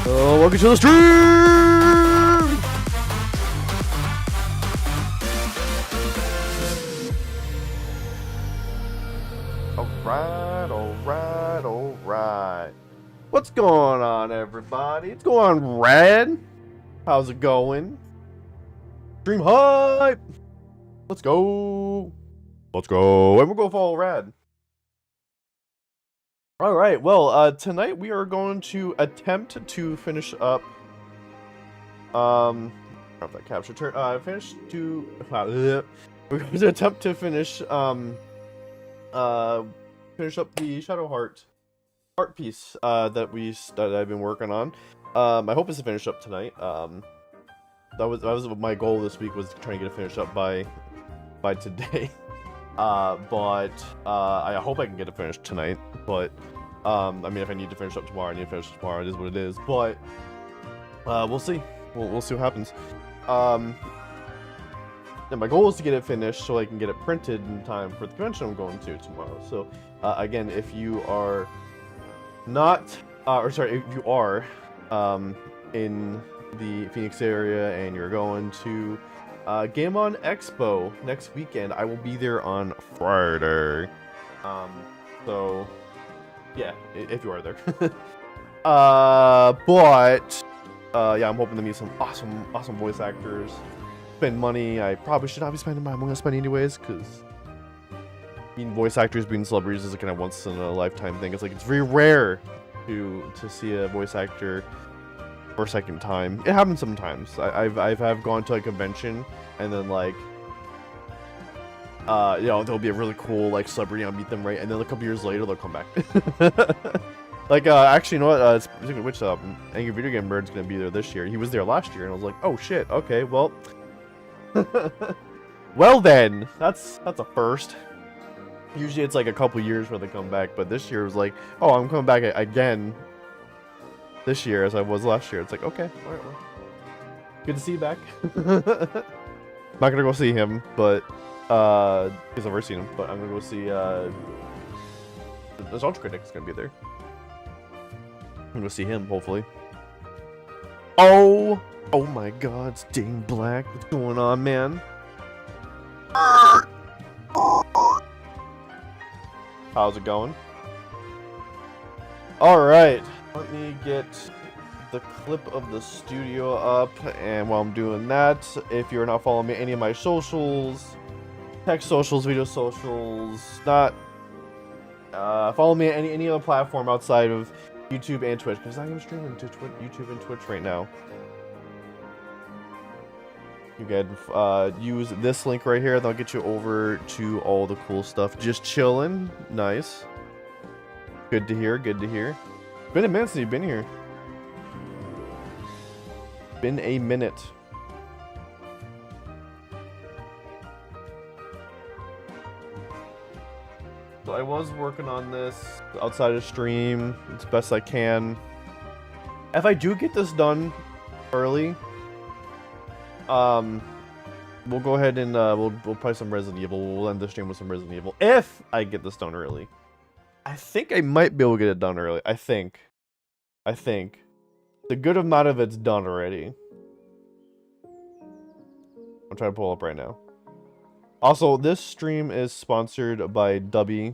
Welcome to the stream! Alright. What's going on, everybody? It's going on, Red. How's it going? Stream hype! Let's go! And we'll go follow Rad. Alright, well, tonight we are going to attempt to finish up, that capture turn, we're going to attempt to finish, finish up the Shadowheart art piece, that I've been working on. I hope it's to finish up tonight. That was my goal this week, was to try and get it finished up by today. But I hope I can get it finished tonight, but, I mean, if I need to finish up tomorrow, I need to finish tomorrow, it is what it is, but, we'll see. We'll see what happens. And my goal is to get it finished so I can get it printed in time for the convention I'm going to tomorrow. So, again, if you are not, if you are, in the Phoenix area and you're going to, Game On Expo next weekend, I will be there on Friday. So, yeah, if you are there. Yeah, I'm hoping to meet some awesome voice actors. Spend money I probably should not be spending, but I'm gonna spend anyways, because being voice actors, being celebrities is a kind of once in a lifetime thing. It's like, it's very rare to see a voice actor for a second time. It happens sometimes. I've gone to a convention and then, like, you know, there'll be a really cool, like, celebrity, I'll meet them, right, and then a couple years later they'll come back. Like, actually, you know what, speaking of which, Angry Video Game Bird's gonna be there this year. He was there last year, and I was like, oh shit, okay, well, well then, that's a first. Usually it's like a couple years where they come back, but this year it was like, oh, I'm coming back again this year as I was last year. It's like, okay, alright, well, good to see you back. I'm not gonna go see him, but, because I've never seen him, but I'm gonna go see, the Nostalgia Critic's gonna be there. I'm gonna see him, hopefully. Oh my god, it's Dane Black. What's going on, man? How's it going? Alright, let me get the clip of the studio up, and while I'm doing that, if you're not following me any of my socials, text socials, video socials, not follow me on any other platform outside of YouTube and Twitch, because I'm streaming to YouTube and Twitch right now. You can use this link right here, that'll get you over to all the cool stuff. Just chilling. Nice. Good to hear, good to hear. Been a minute since you've been here. Been a minute. So I was working on this outside of stream as best I can. If I do get this done early, we'll go ahead and we'll play some Resident Evil. We'll end the stream with some Resident Evil if I get this done early. I think I might be able to get it done early. I think the good amount of it's done already. I'm trying to pull up right now. Also, this stream is sponsored by Dubby.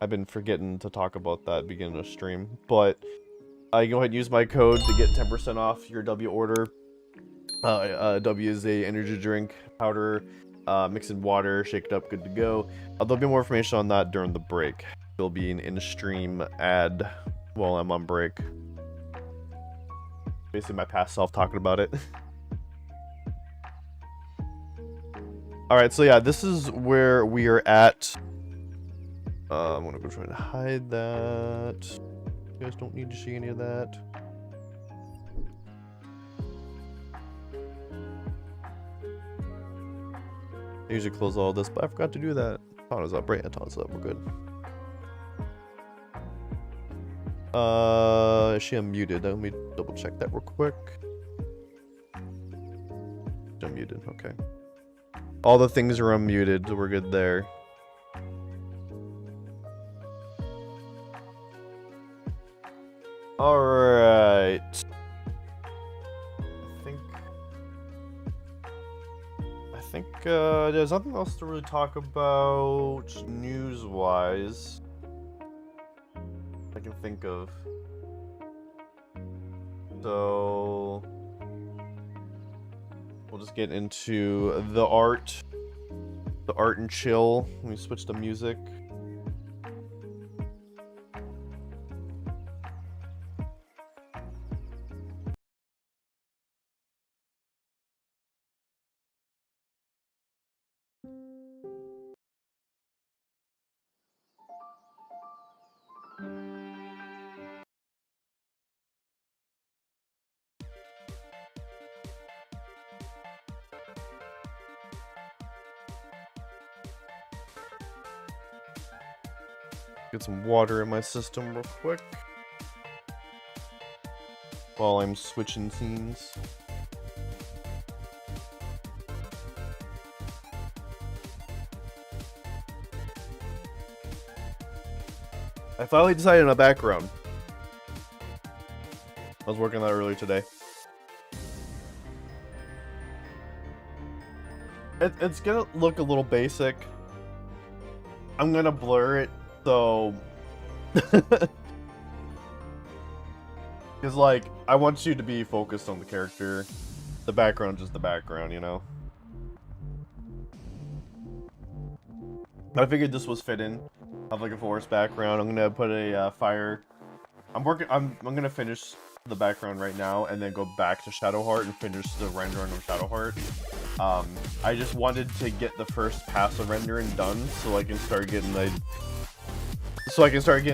I've been forgetting to talk about that at the beginning of stream, but go ahead and use my code to get 10% off your W order. W is a energy drink powder, mixed in water, shake it up, good to go. There'll be more information on that during the break. There'll be an in-stream ad while I'm on break. Basically my past self talking about it. Alright, so yeah, this is where we are at. I'm gonna go try and hide that. You guys don't need to see any of that. I usually close all this, but I forgot to do that. Tana's up, right? Yeah, Tana's up, we're good. Is she unmuted? Let me double check that real quick. She's unmuted, okay. All the things are unmuted, we're good there. Alright. there's nothing else to really talk about news-wise I can think of. So we'll just get into the art and chill. Let me switch to music. Get some water in my system real quick while I'm switching scenes. I finally decided on a background. I was working on that earlier today. It's gonna look a little basic. I'm gonna blur it, so... Because, like, I want you to be focused on the character. The background, just the background, you know? I figured this was fit in. I have like a forest background. I'm gonna put a fire. I'm gonna finish the background right now and then go back to Shadowheart and finish the rendering of Shadowheart. I just wanted to get the first pass of rendering done so I can start getting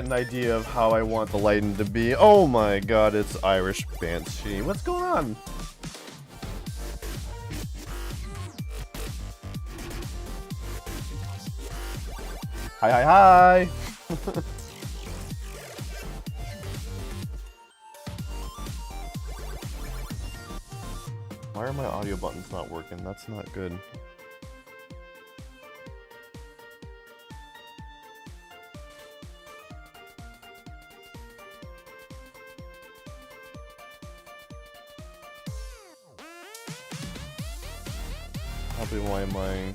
an idea of how I want the lighting to be. Oh my god, it's Irish Banshee. What's going on? Hi, hi, hi! Why are my audio buttons not working? That's not good. Probably why am I...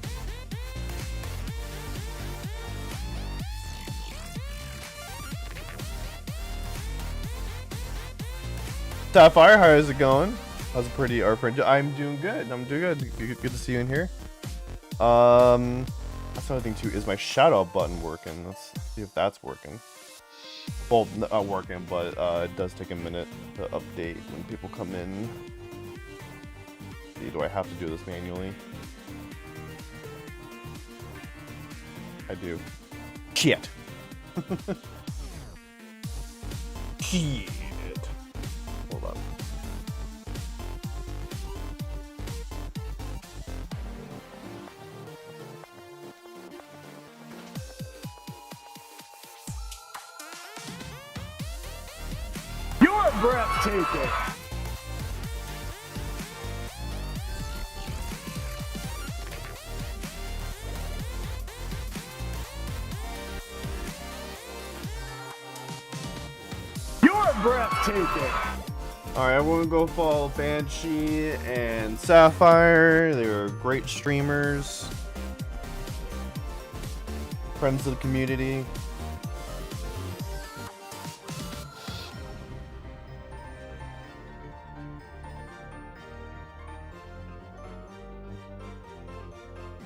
Sapphire, how is it going? How's it pretty art print? I'm doing good. I'm doing good. Good to see you in here. That's another thing too. Is my shadow button working? Let's see if that's working. Well, not working, but it does take a minute to update when people come in. Let's see, do I have to do this manually? I do. Shit. Shit. Hold on. You're breathtaking. You're breathtaking. Alright, I'm gonna go follow Banshee and Sapphire. They were great streamers. Friends of the community.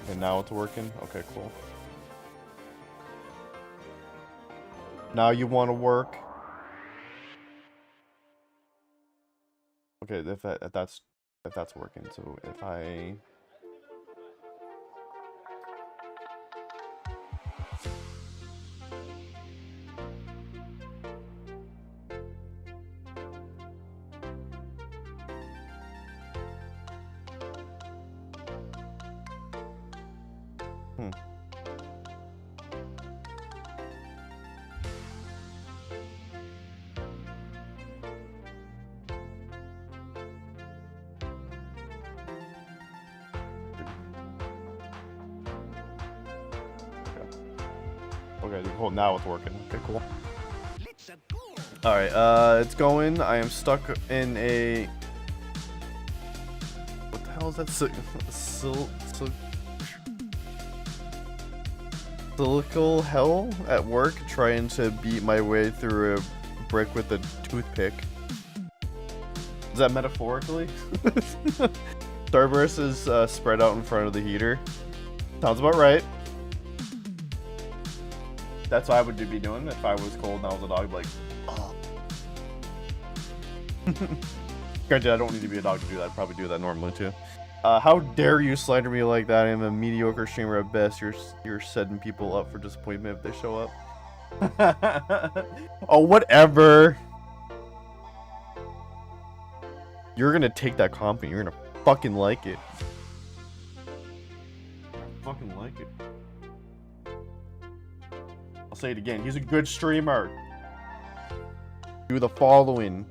And now it's working? Okay, cool. Now you want to work? Okay, if that's working, so if I... Okay, cool. Now it's working. Okay, cool. Alright, it's going. I am stuck in a... What the hell is that? cyclical hell at work, trying to beat my way through a brick with a toothpick. Is that metaphorically? Starburst is spread out in front of the heater. Sounds about right. That's what I would be doing if I was cold and I was a dog, like, oh. Granted, I don't need to be a dog to do that. I'd probably do that normally too. How dare you slander me like that? I am a mediocre streamer at best. You're setting people up for disappointment if they show up. Oh, whatever. You're gonna take that compliment. You're gonna fucking like it. Fucking like it. I'll say it again. He's a good streamer. Do the following.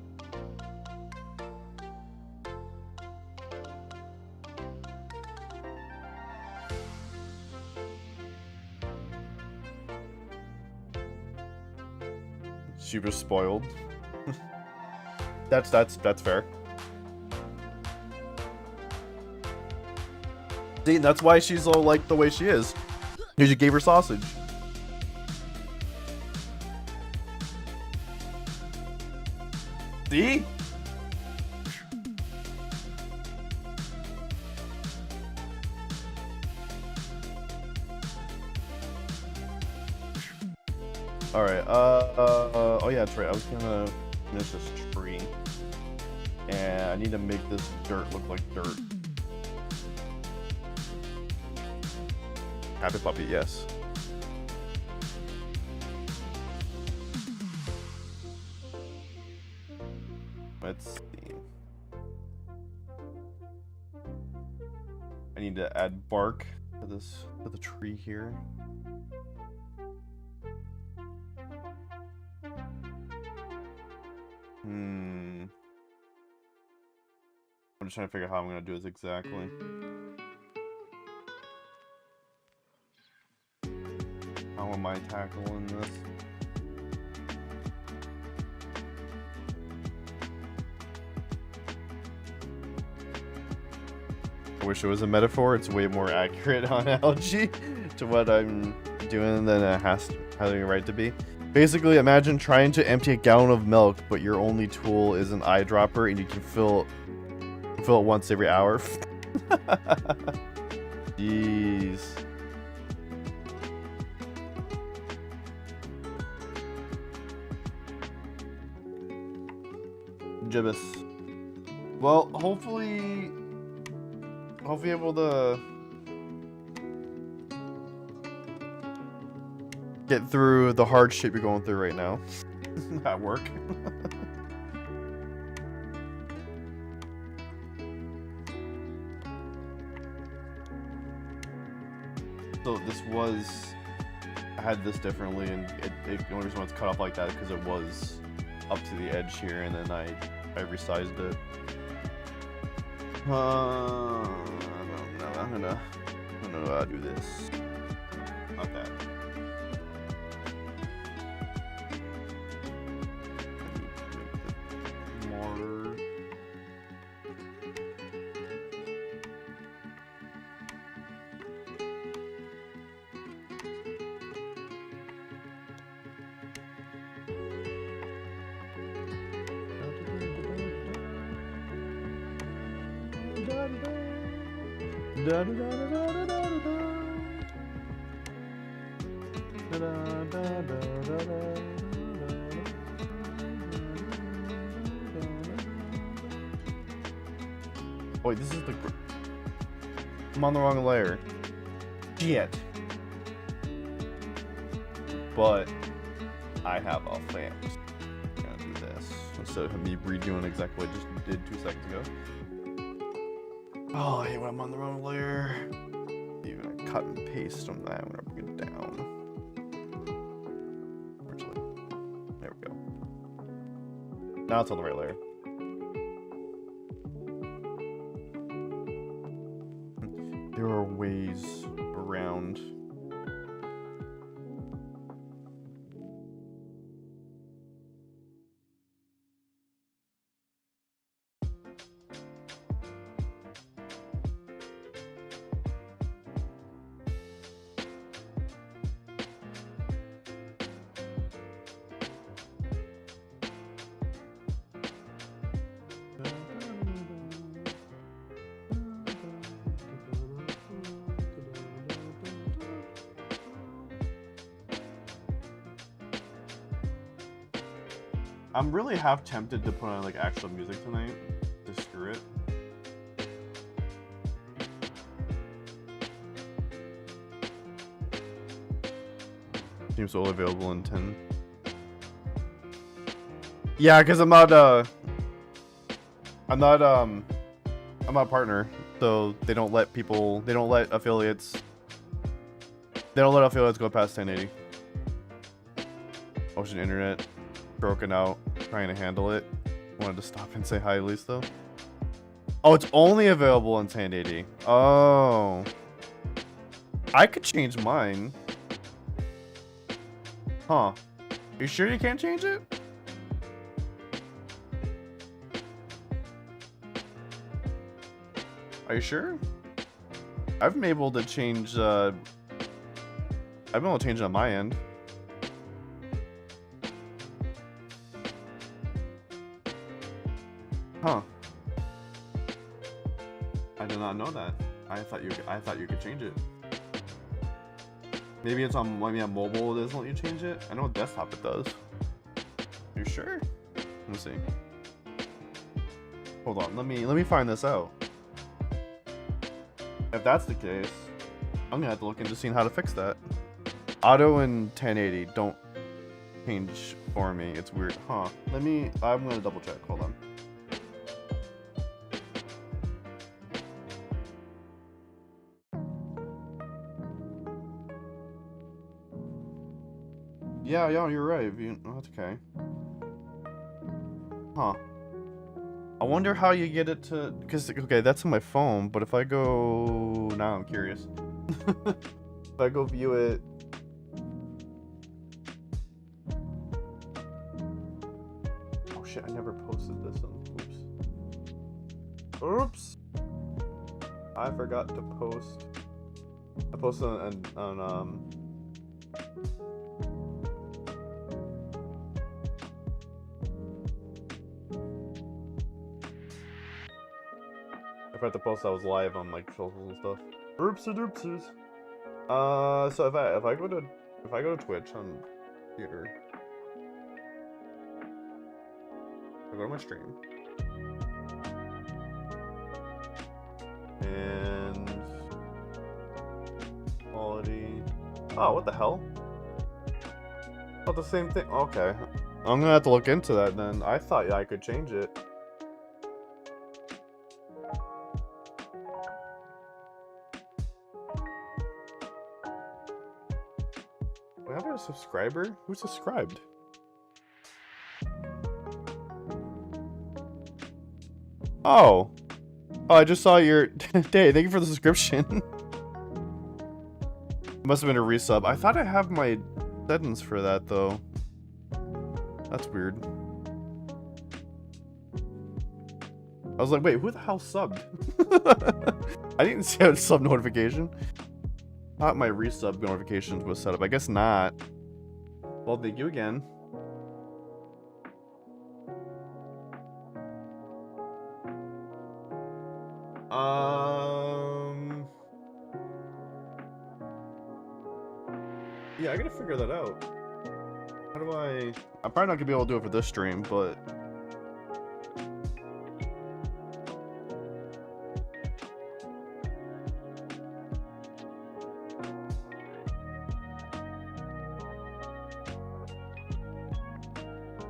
Super spoiled. That's fair. See, that's why she's all like the way she is. Because you gave her sausage. See? Alright, oh yeah, that's right. I was gonna finish this tree. And I need to make this dirt look like dirt. Happy puppy, yes. Let's see. I need to add bark to this, to the tree here. I'm just trying to figure out how I'm gonna do this exactly. How am I tackling this? I wish it was a metaphor. It's way more accurate analogy to what I'm doing than it has a right to be. Basically, imagine trying to empty a gallon of milk, but your only tool is an eyedropper, and you can fill it once every hour. Jeez. Gibbous. Well, hopefully I'll be able to get through the hardship you're going through right now at work. So this was, I had this differently, and the only reason why it's cut off like that is because it was up to the edge here, and then I resized it. I don't know. I'm gonna do this. Not that. More. Wait, this is the... I'm on the wrong layer. Shit. But I have a plan. I'm gonna do this instead of me redoing exactly what I just did 2 seconds ago. Oh, I hate when I'm on the wrong layer. You're gonna cut and paste on that. I'm gonna bring it down. There we go. Now it's on the right layer. There are ways around. I'm really half tempted to put on like actual music tonight. Just screw it. Seems only available in 10. Yeah, because I'm not a partner, so they don't let affiliates go past 1080. Ocean internet, broken out, trying to handle it. Wanted to stop and say hi at least though. Oh, it's only available in 1080. Oh. I could change mine. Huh. You sure you can't change it? Are you sure? I've been able to change, I've been able to change it on my end. Huh. I did not know that. I thought you could change it. Maybe it's on mobile it doesn't let you change it. I know on desktop it does. You sure? Let me see. Hold on, let me find this out. If that's the case, I'm gonna have to look into seeing how to fix that. Auto and 1080 don't change for me. It's weird. Huh. I'm gonna double check. Hold on. Yeah, you're right. Oh, that's okay. Huh. I wonder how you get it to... Because, okay, that's on my phone, but if I go... Now I'm curious. If I go view it... Oh shit, I never posted this on... Oops. Oops! I forgot to post... I posted on I forgot to post I was live on like socials and stuff. Oopsie doopsies. So if I go to Twitch on theater, I go to my stream, and quality. Oh, what the hell? Not the same thing. Okay, I'm gonna have to look into that then. I thought I could change it. Do I have a subscriber? Who subscribed? Oh. Oh, I just saw your... Day, thank you for the subscription. Must have been a resub. I thought I have my settings for that, though. That's weird. I was like, wait, who the hell subbed? I didn't see a sub notification. I thought my resub notifications was set up. I guess not. Well, thank you again. Yeah, I gotta figure that out. How do I'm probably not gonna be able to do it for this stream, but...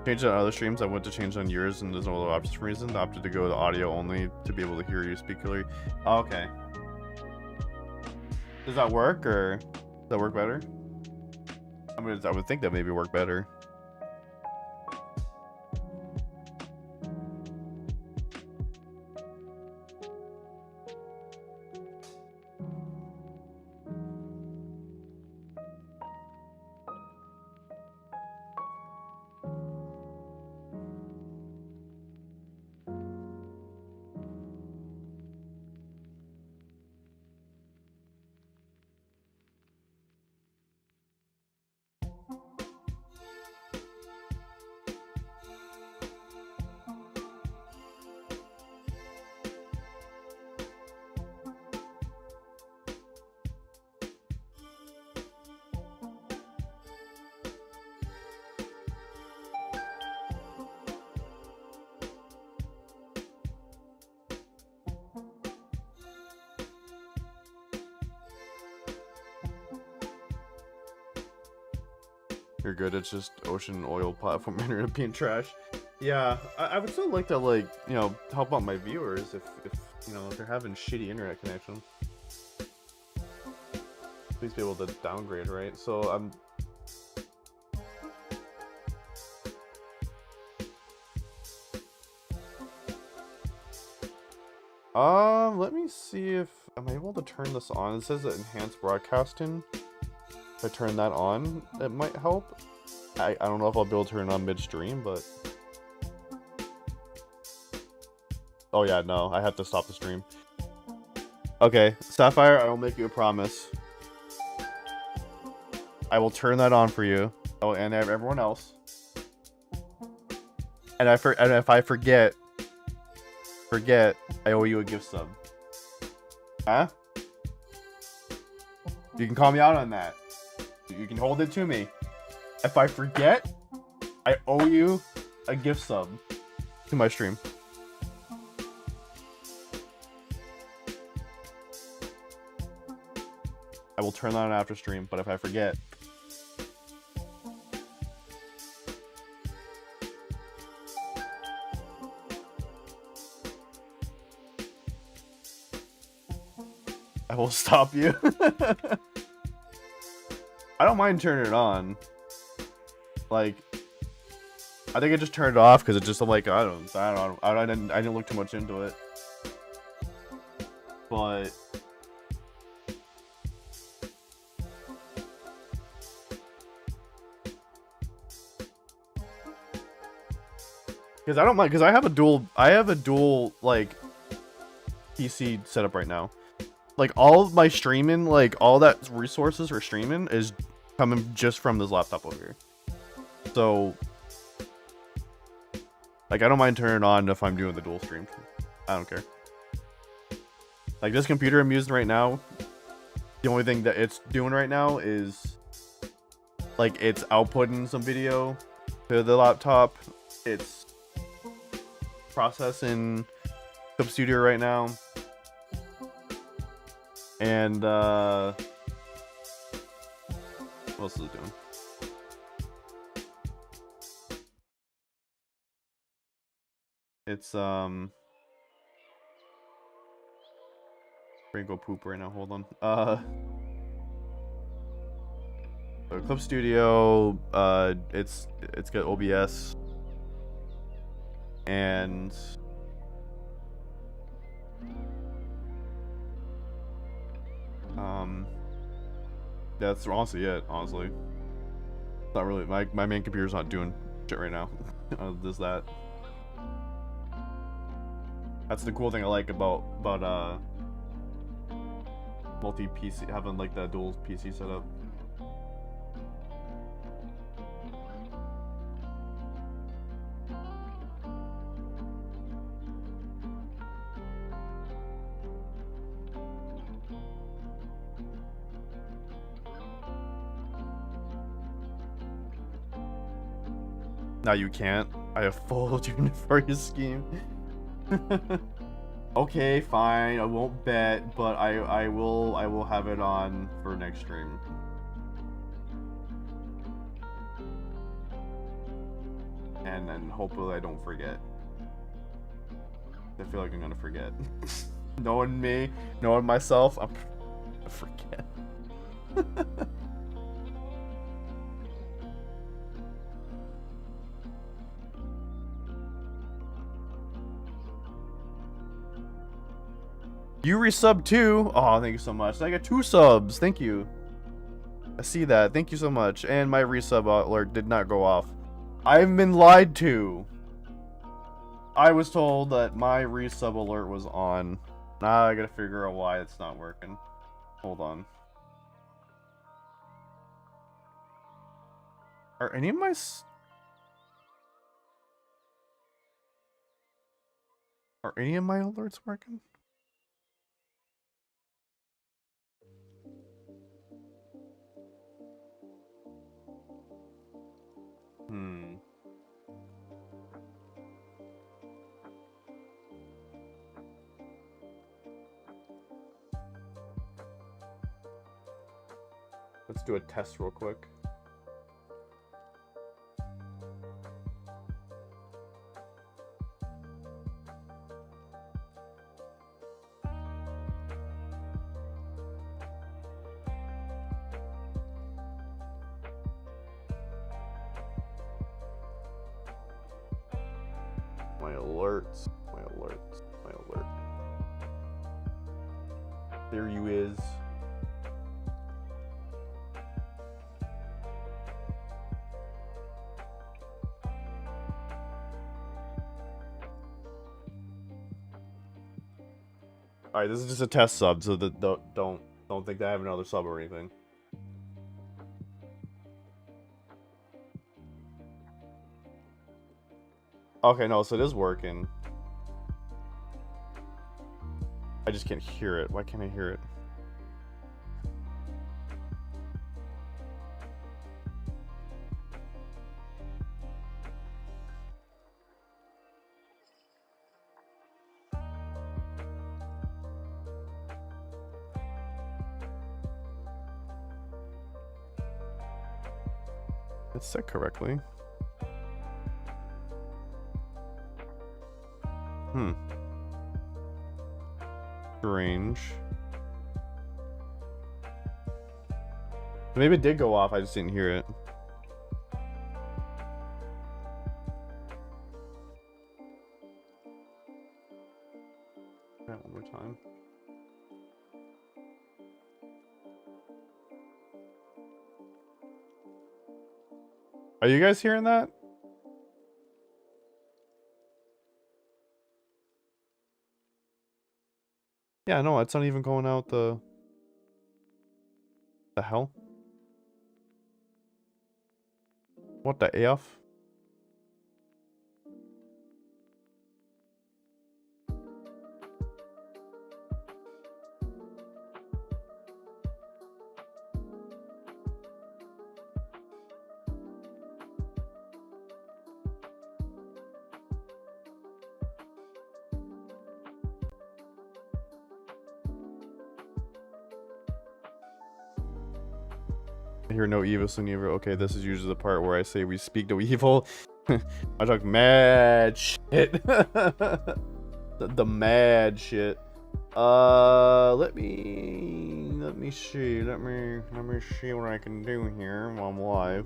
Change it on other streams. I went to change on yours and there's no other options for reason. I opted to go to audio only to be able to hear you speak clearly. Oh, okay. Does that work, or does that work better? I mean, I would think that maybe work better. You're good. It's just ocean oil platform internet being trash. Yeah, I would still like to, like, you know, help out my viewers if you know, if they're having shitty internet connection. Please be able to downgrade, right? So I'm. Let me see if I'm able to turn this on. It says that enhanced broadcasting. If I turn that on, it might help. I don't know if I'll be able to turn it on midstream, but. Oh yeah, no, I have to stop the stream. Okay, Sapphire, I will make you a promise. I will turn that on for you. Oh, and everyone else. And if I forget, I owe you a gift sub. Huh? You can call me out on that. You can hold it to me. If I forget, I owe you a gift sub to my stream. I will turn that on after stream, but if I forget... I will stop you. I don't mind turning it on. Like, I think I just turned it off because it just, I'm like, I didn't look too much into it. But because I don't mind, because I have a dual like PC setup right now. Like, all of my streaming, like, all that resources for streaming is coming just from this laptop over here. So, like, I don't mind turning it on if I'm doing the dual stream. I don't care. Like, this computer I'm using right now, the only thing that it's doing right now is, like, it's outputting some video to the laptop. It's processing Clip Studio right now. And, what else is it doing? It's, I'm gonna go poop right now, hold on. So Clip Studio, it's got OBS. And that's honestly it, honestly. Not really, my main computer's not doing shit right now. There's that. That's the cool thing I like about multi-PC, having like that dual PC setup. Now you can't. I have full Juniper scheme. Okay, fine. I won't bet, but I will have it on for next stream. And then hopefully I don't forget. I feel like I'm gonna forget. Knowing me, knowing myself, I'm gonna forget. You resubbed too. Oh, thank you so much. I got 2 subs. Thank you. I see that. Thank you so much. And my resub alert did not go off. I've been lied to. I was told that my resub alert was on. Now I gotta figure out why it's not working. Hold on. Are any of my... Are any of my alerts working? Let's do a test real quick. My alerts. My alerts. My alert. There you is. Alright, this is just a test sub, so that don't think that I have another sub or anything. Okay, no, so it is working. I just can't hear it. Why can't I hear it? It's set correctly. Strange. Maybe it did go off, I just didn't hear it. Try it one more time. Are you guys hearing that? Yeah, no, it's not even going out the hell? What the F? I hear no evil, so neither. Okay, this is usually the part where I say we speak no evil. I talk mad shit. the mad shit. Let me see. Let me see what I can do here while I'm live.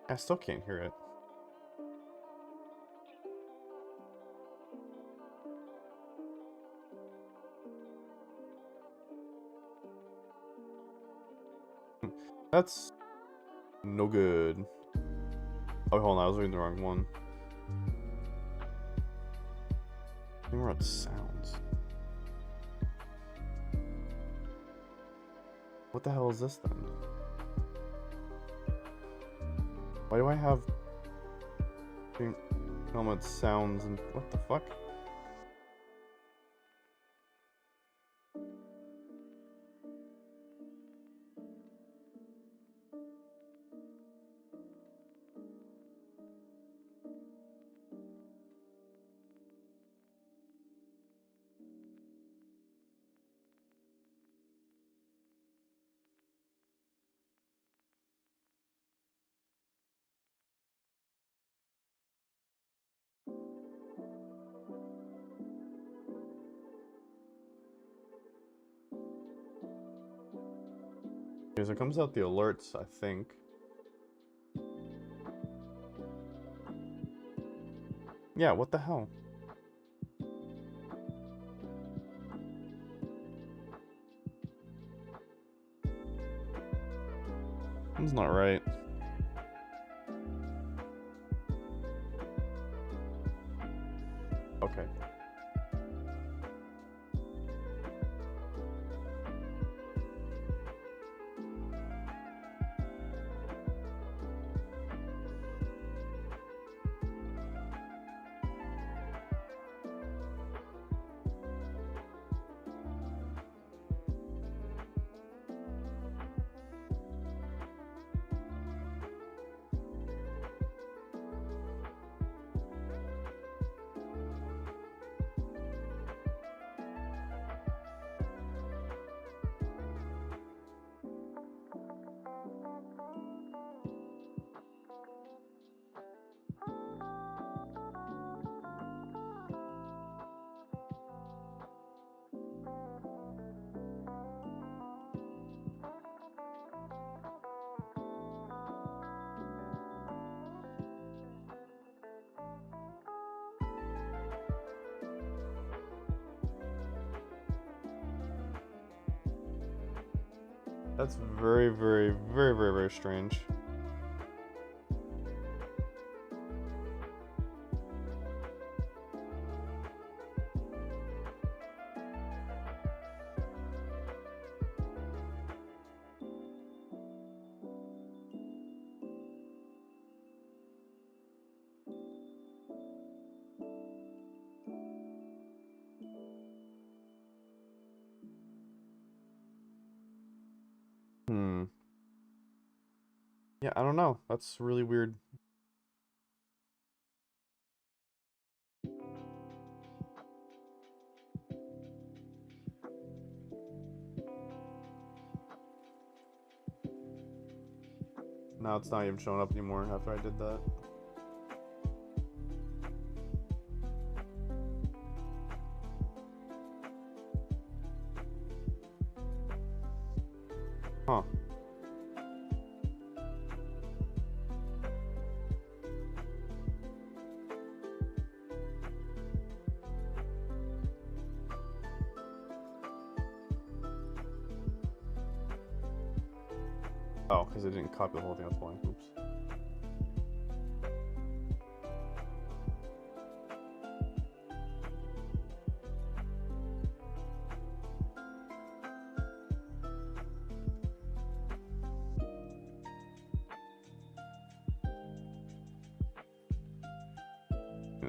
I still can't hear it. That's no good. Oh, hold on, I was reading the wrong one. I think we're on sounds. What the hell is this then? Why do I have helmet sounds and what the fuck? Okay, so it comes out the alerts, I think. Yeah, what the hell? That's not right. Okay. That's very, very, very, very, very strange. Yeah, I don't know. That's really weird. Now it's not even showing up anymore after I did that. Huh. Oh, because I didn't copy the whole thing. That's why. Oops.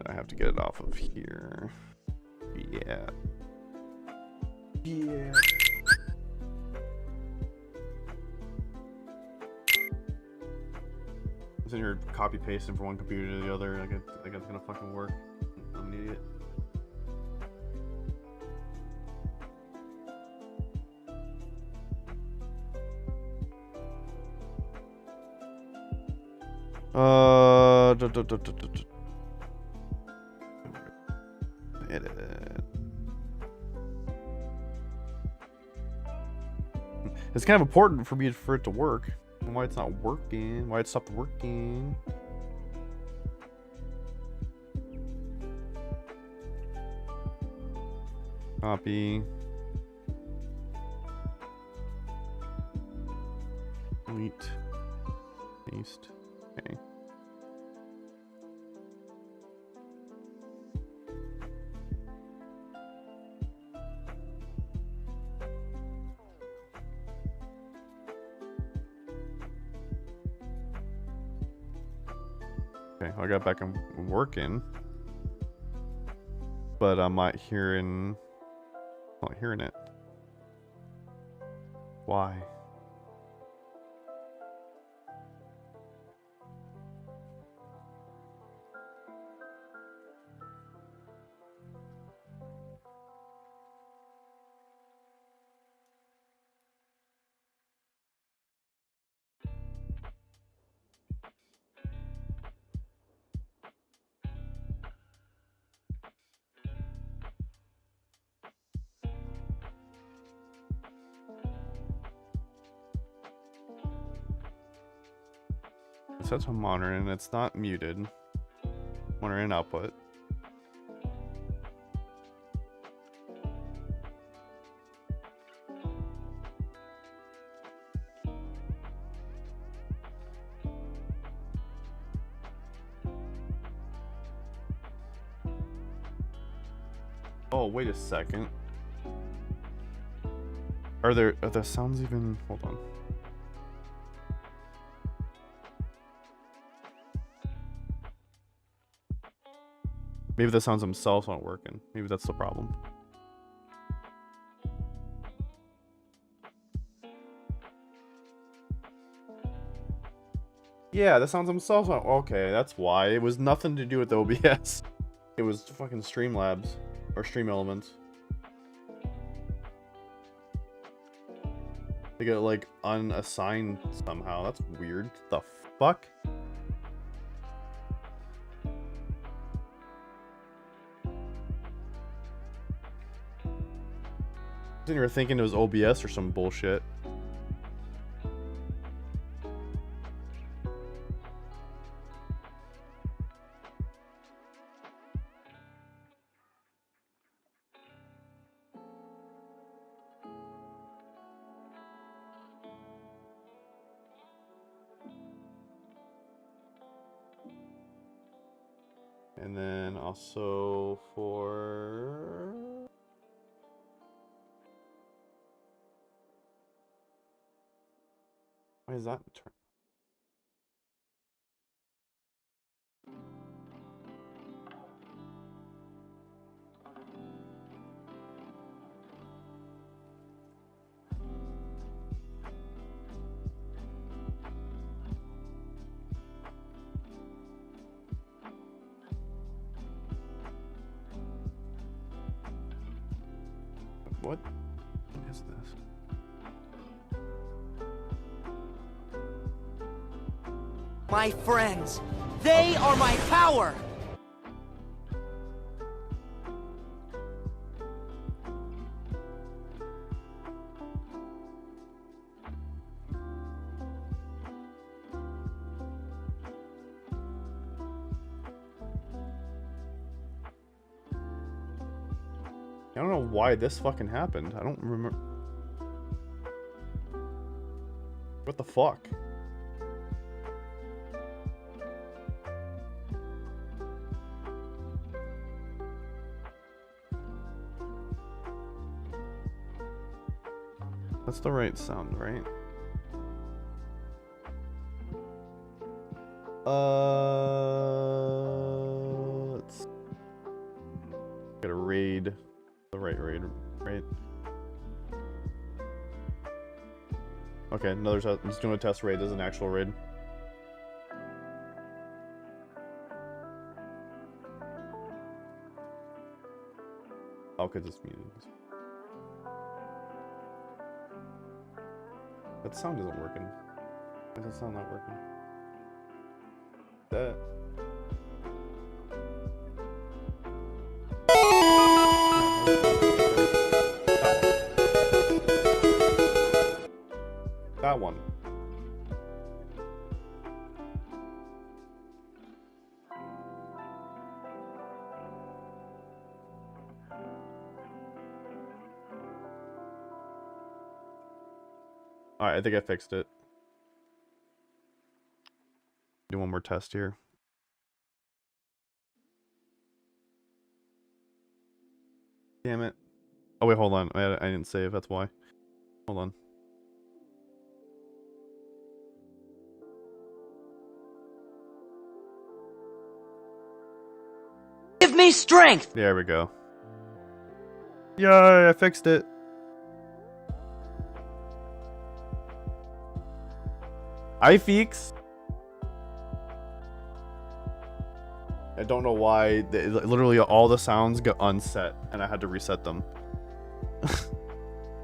I have to get it off of here. Yeah. Yeah. I'm sitting here copy pasting from one computer to the other. Like it's gonna fucking work. I'm an idiot. Edit. It's kind of important for it to work. And why it's not working? Why it stopped working? Copy. Delete. Paste. Okay. Okay, I got back and working, but I'm not hearing it. Why? It says I'm monitoring, it's not muted. Monitoring output. Oh, wait a second. Are the sounds even... Hold on. Maybe the sounds themselves aren't working. Maybe that's the problem. Yeah, the sounds themselves aren't... Okay, that's why. It was nothing to do with the OBS. It was fucking Streamlabs. Or Stream Elements. They get, like, unassigned somehow. That's weird. The fuck? Then you were thinking it was OBS or some bullshit. And then also for... Why is that turn? What is this? My friends, they are my power! I don't know why this fucking happened. I don't remember. What the fuck? That's the right sound, right? Let's get a raid. The right raid, right? Okay, another test. I'm just doing a test raid. This is an actual raid. Oh, because it's muted. That sound isn't working. Why is that sound not working? That. That one. Alright, I think I fixed it. Do one more test here. Damn it. Oh wait, hold on. I didn't save, that's why. Hold on. Give me strength! There we go. Yay, I fixed it. I fix. I don't know why. Literally all the sounds got unset and I had to reset them.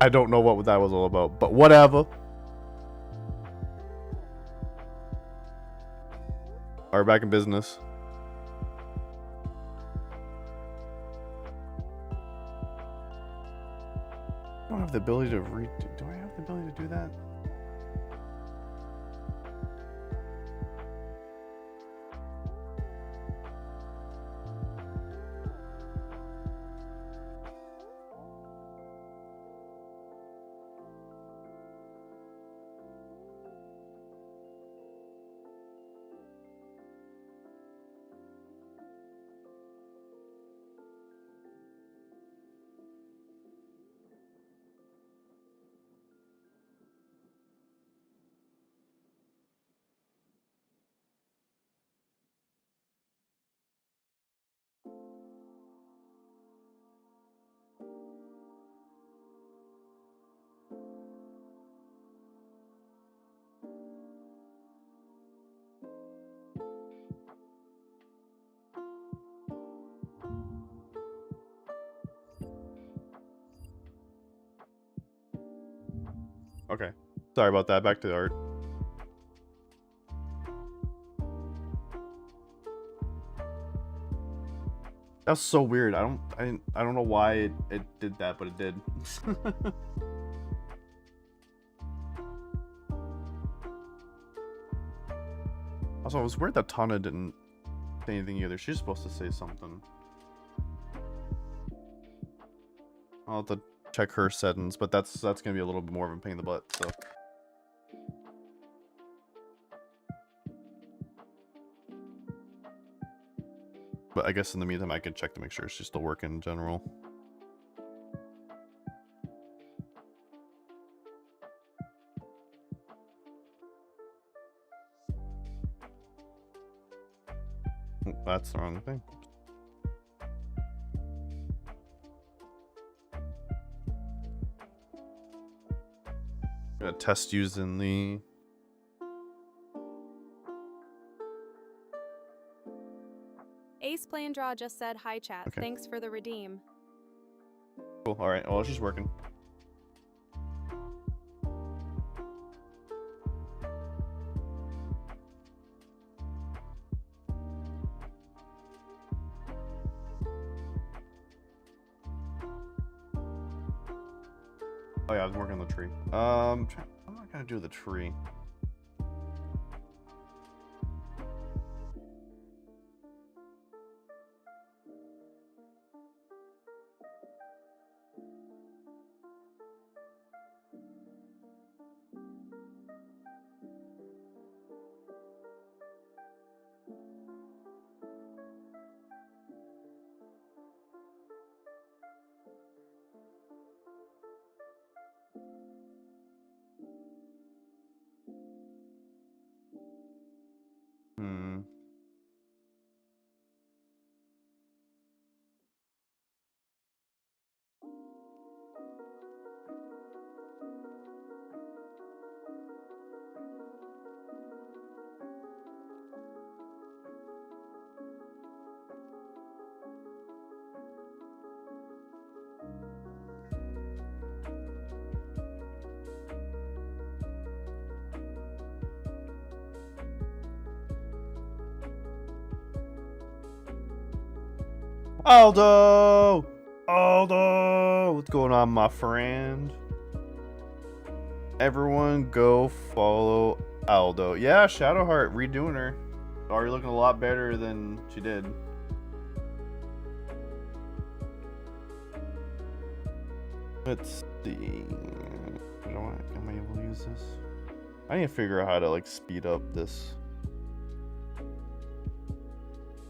I don't know what that was all about, but whatever. Alright, back in business. I don't have the ability to redo. Do I have the ability to do that? Okay. Sorry about that. Back to the art. That's so weird. I don't know why it did that, but it did. Also, it was weird that Tana didn't say anything either. She's supposed to say something. I'll have to check her settings, but that's gonna be a little bit more of a pain in the butt, so. but I guess in the meantime I can check to make sure she's still working in general. Oh, that's the wrong thing. Gonna test using the Ace Play and Draw just said hi chat. Okay. Thanks for the redeem. cool. All right. Well, she's working. Oh yeah, I was working on the tree. I'm not gonna do the tree. Hmm. Aldo! Aldo! What's going on, my friend? Everyone go follow Aldo. Yeah, Shadowheart, redoing her. Already looking a lot better than she did. Let's see. Am I able to use this? I need to figure out how to like speed up this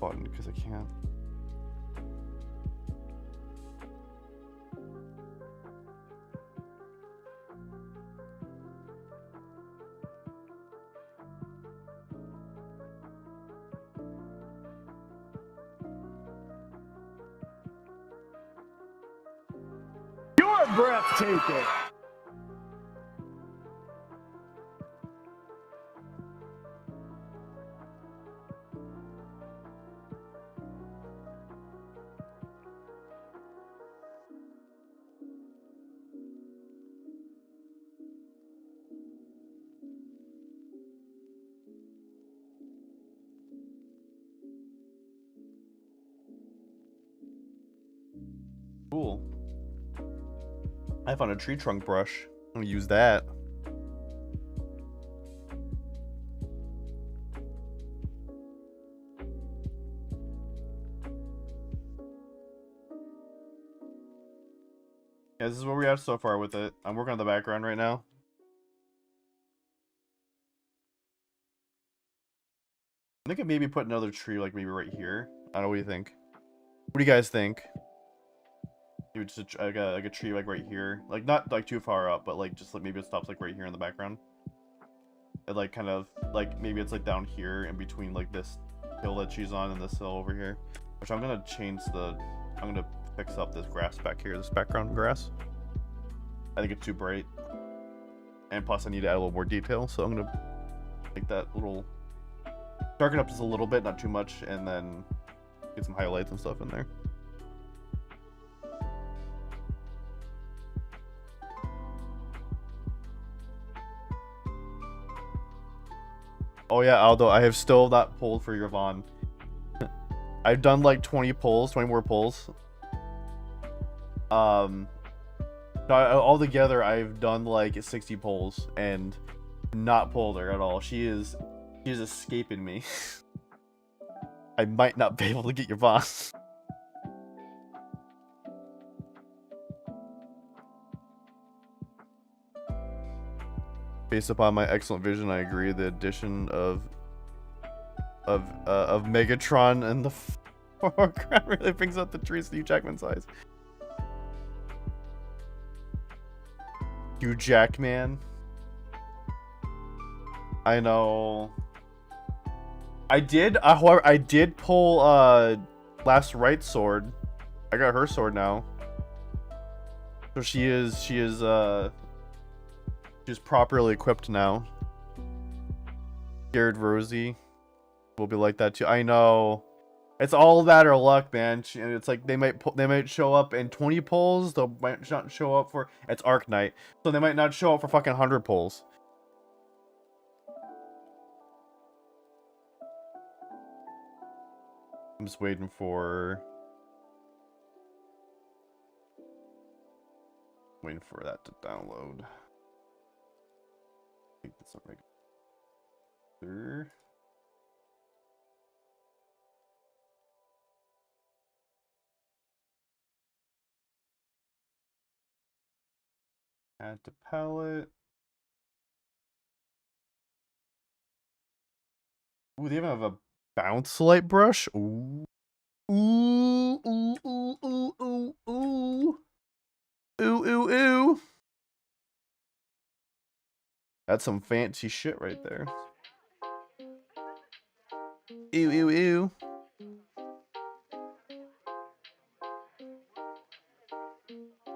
button because I can't. You're breathtaking. Cool. I found a tree trunk brush. I'm gonna use that. Yeah, this is where we are so far with it. I'm working on the background right now. I think I maybe put another tree like maybe right here. I don't know, what do you think? What do you guys think? Maybe just like a tree like right here. Like not like too far up, but like just like maybe it stops like right here in the background. It like kind of like maybe it's like down here in between like this hill that she's on and this hill over here. Which I'm gonna change the I'm gonna fix up this grass back here, this background grass. I think it's too bright. And plus I need to add a little more detail, so I'm gonna make that little darken up just a little bit, not too much, and then get some highlights and stuff in there. Oh yeah, Aldo, I have still not pulled for your Vaughn. I've done like 20 more pulls. Altogether, I've done like 60 pulls and not pulled her at all. She's escaping me. I might not be able to get your boss. Based upon my excellent vision, I agree. The addition of Megatron and Oh crap, really brings out the trees to Hugh Jackman's eyes. Hugh Jackman. I know. However, I did pull Last Right sword. I got her sword now. So she is she's properly equipped now. Scared Rosie will be like that too. I know. It's all that or luck, man. It's like they might show up in 20 pulls. They might not show up for it's Arc Knight, so they might not show up for fucking 100 pulls. I'm just waiting for that to download. I think that's not regular. Add to palette. Ooh, they even have a bounce light brush. Ooh. Ooh, ooh, ooh, ooh, ooh, ooh. Ooh, ooh, ooh. That's some fancy shit right there. Ew, ew, ew.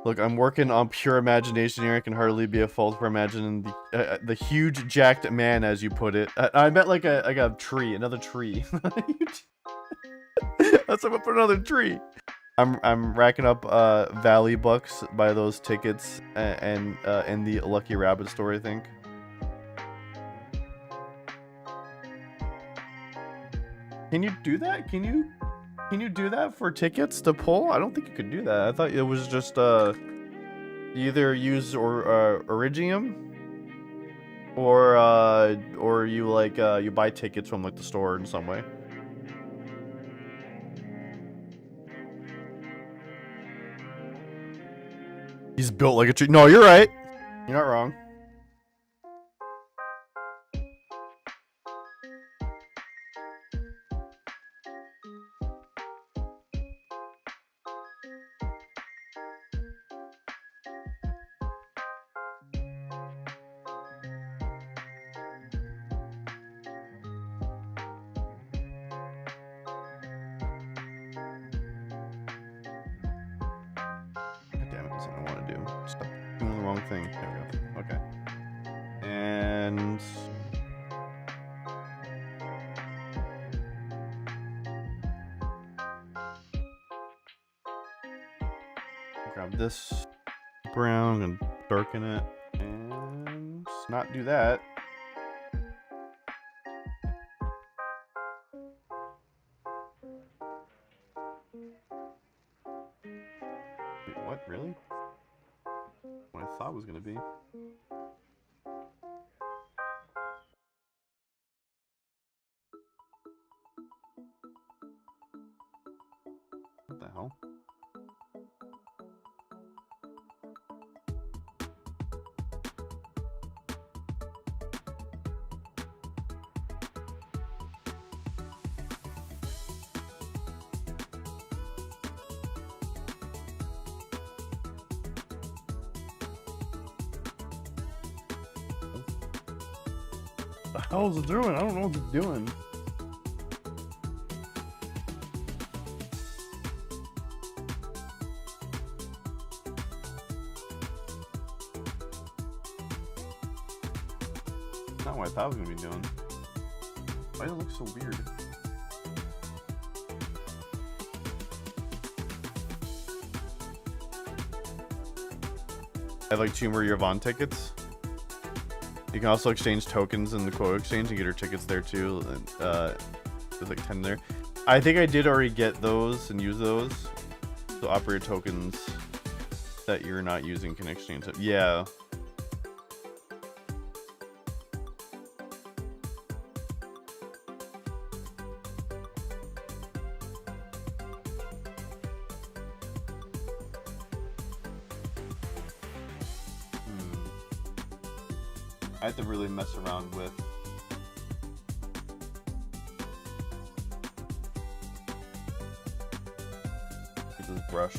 Look, I'm working on pure imagination here. It can hardly be a fault for imagining the huge jacked man, as you put it. I meant like a tree, another tree. That's what I put another tree. I'm racking up Valley bucks by those tickets and the Lucky Rabbit store, I think. Can you do that? Can you do that for tickets to pull? I don't think you could do that. I thought it was just you either use Iridium or you like you buy tickets from like the store in some way. He's built like a tree. No, you're right. You're not wrong. Thing. There we go. Okay. And grab this brown and darken it and not do that. Wait, what? Really? What I thought it was gonna be. What the hell? What the hell is it doing? I don't know what it's doing. Not what I thought I was gonna be doing. Why does it look so weird? I have like 2 more Yvonne tickets. You can also exchange tokens in the quote exchange and get her tickets there too. And there's like 10 there. I think I did already get those and use those. So operator tokens that you're not using can exchange it. Yeah. I have to really mess around with rush.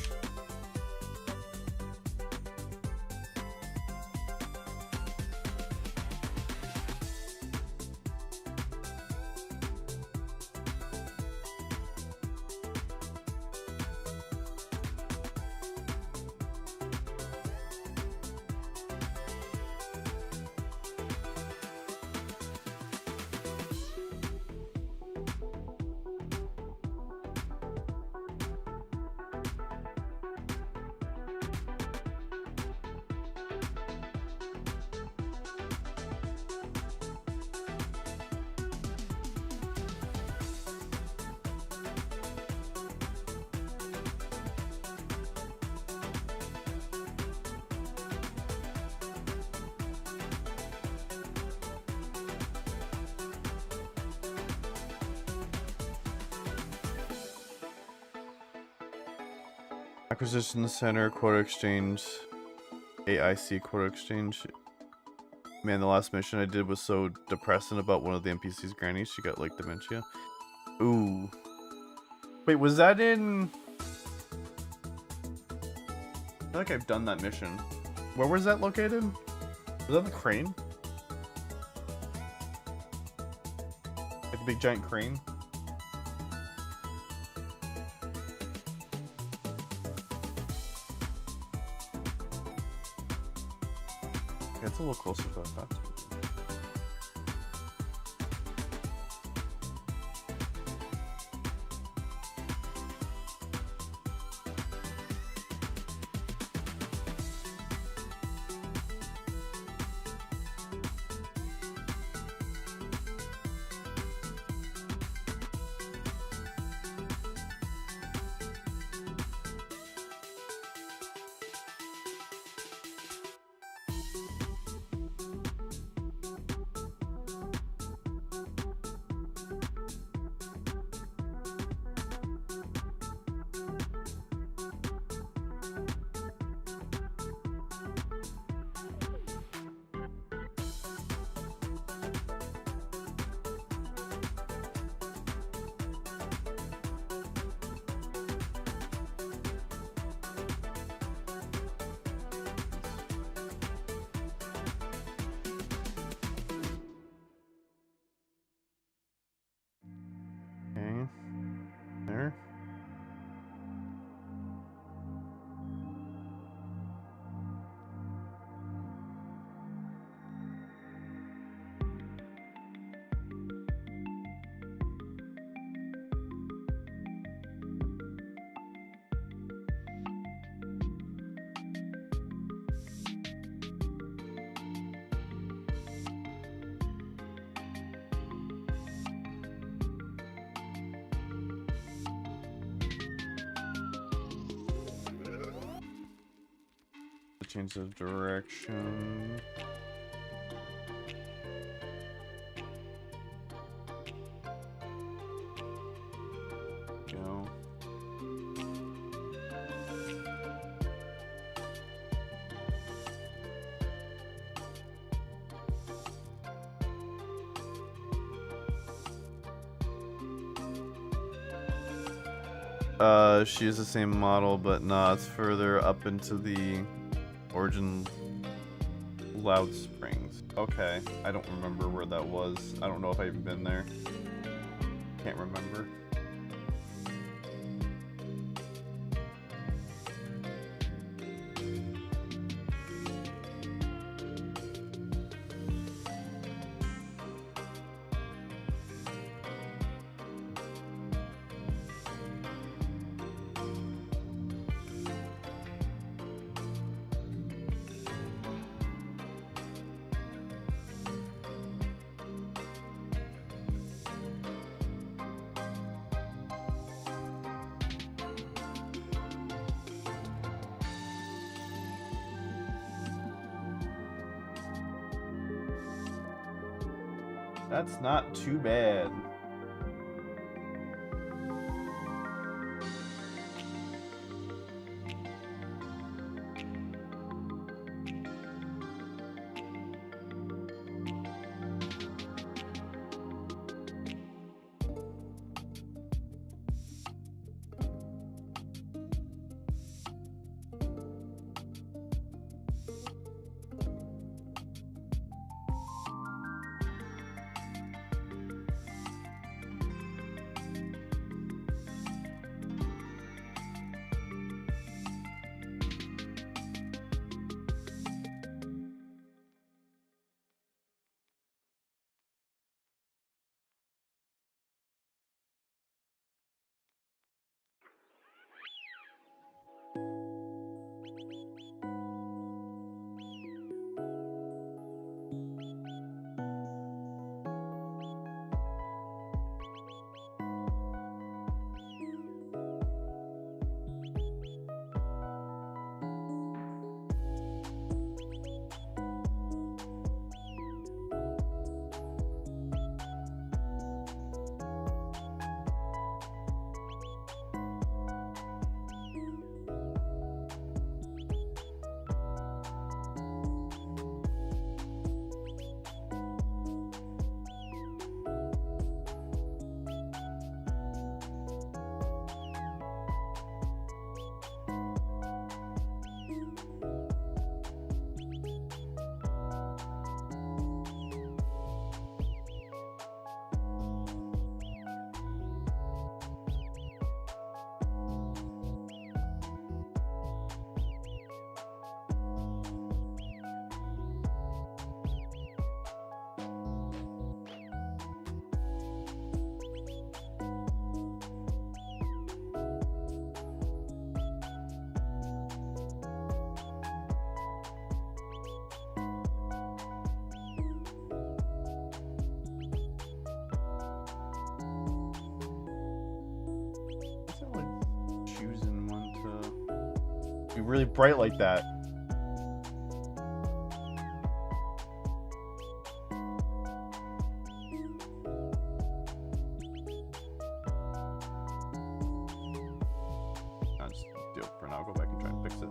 Acquisition Center, Quota Exchange, AIC Quota Exchange. Man, the last mission I did was so depressing about one of the NPC's grannies. She got like dementia. Ooh. Wait, was that in... I feel like I've done that mission. Where was that located? Was that the crane? Like a big giant crane? It's a little closer to what I thought. Okay. There. Change of direction. Go. She is the same model, but nah, it's further up into the Origin Loud Springs. Okay, I don't remember where that was. I don't know if I've even been there. Can't remember. That's not too bad. Be really bright like that. I'll just do it for now. Go back and try and fix it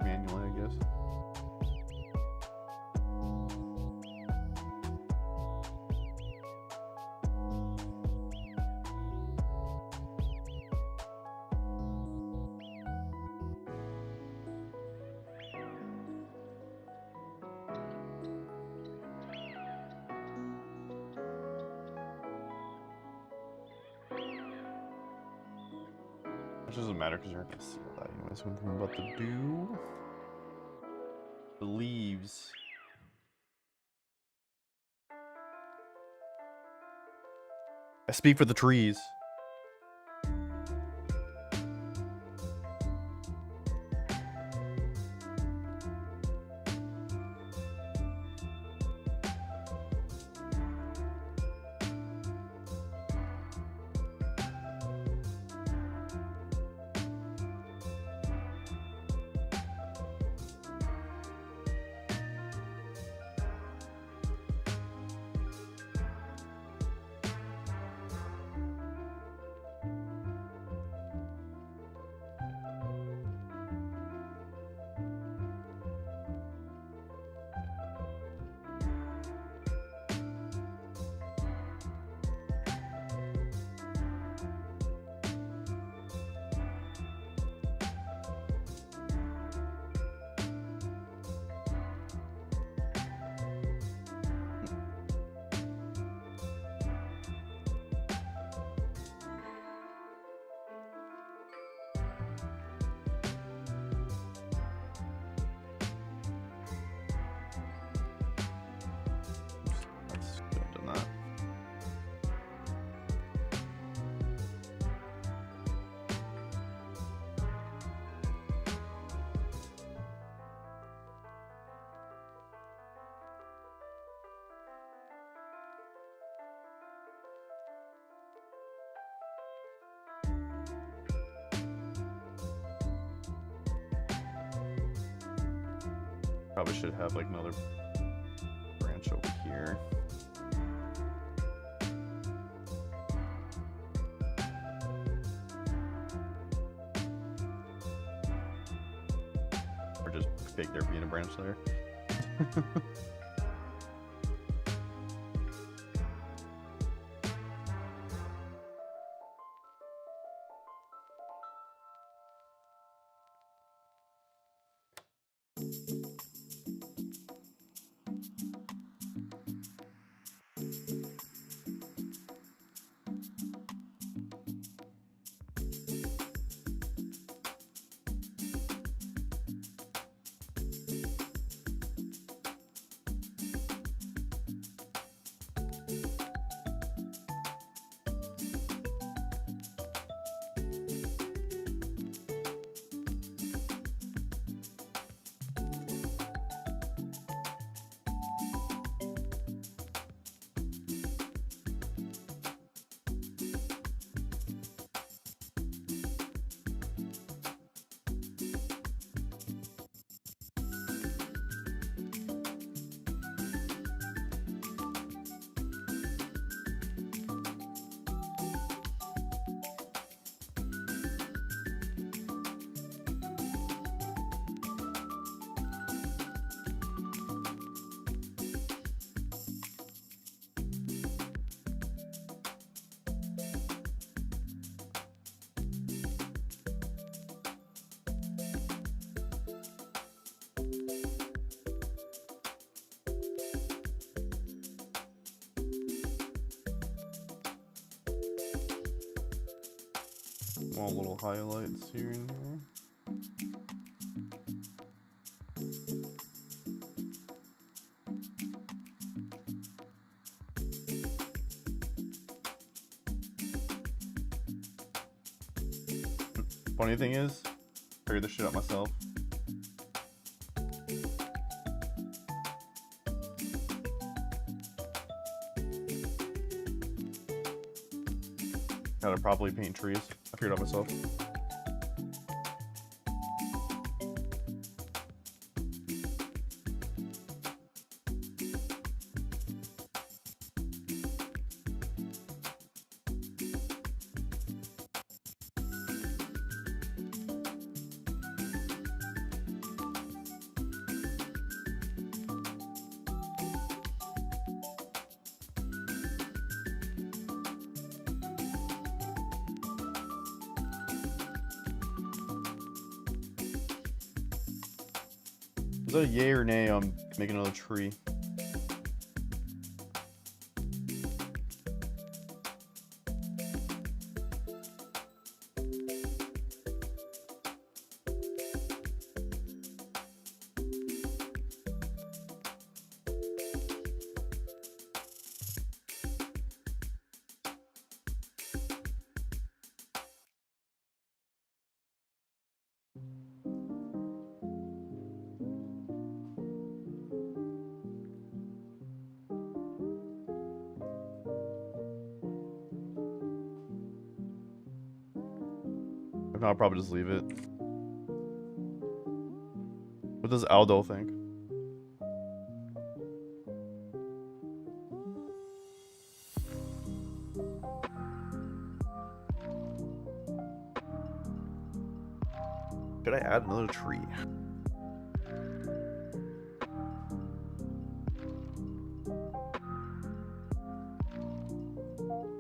manually, I guess. Which doesn't matter because you're not gonna see all that anyways. One thing I'm about to do. The leaves. I speak for the trees. Let's go to that. Probably should have like another branch over here. Or just fake there being a branch there. Small little highlights here and there. Funny thing is, I figured this shit out myself. Gotta properly paint trees. I figured it out myself. that a yay or nay on making another tree? If not, I'll probably just leave it. What does Aldo think? Should I add another tree?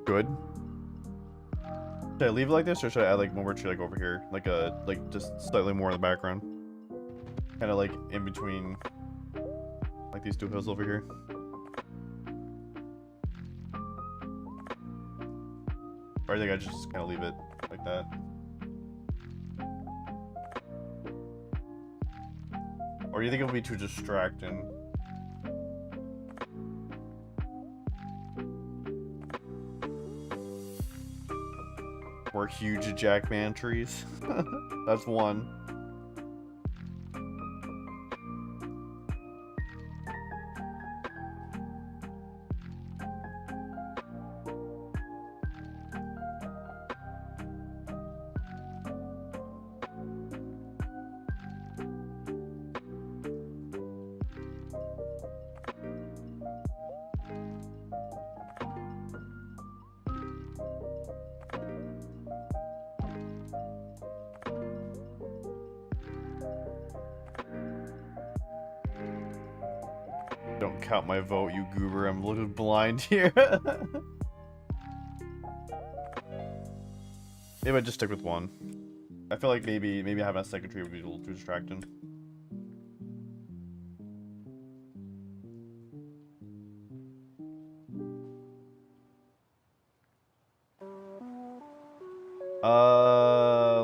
Good. Should I leave it like this, or should I add like one more tree like over here? Like just slightly more in the background. Kinda like in between like these two hills over here. Or I think I just kinda leave it like that. Or do you think it would be too distracting? More huge jackman trees. That's one. Don't count my vote, you goober. I'm a little blind here. Maybe I just stick with one. I feel like maybe having a second tree would be a little too distracting.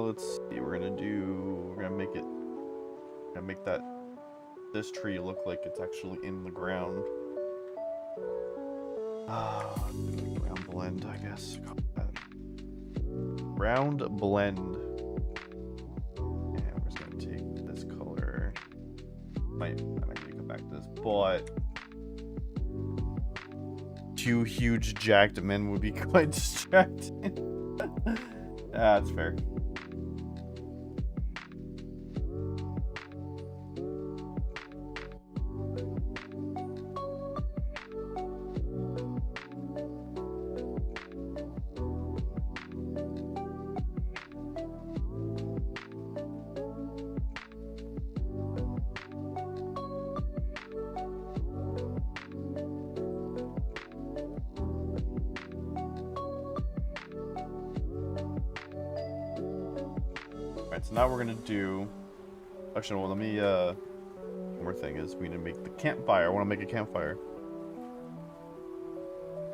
Let's see. We're gonna make this tree look like it's actually in the ground. Round blend, I guess. Round blend. And we're just gonna take this color. I might need to come back to this, but two huge jacked men would be quite distracting. That's fair. Alright, so now we're gonna do... Actually, well, let me, one more thing is we need to make the campfire. I want to make a campfire.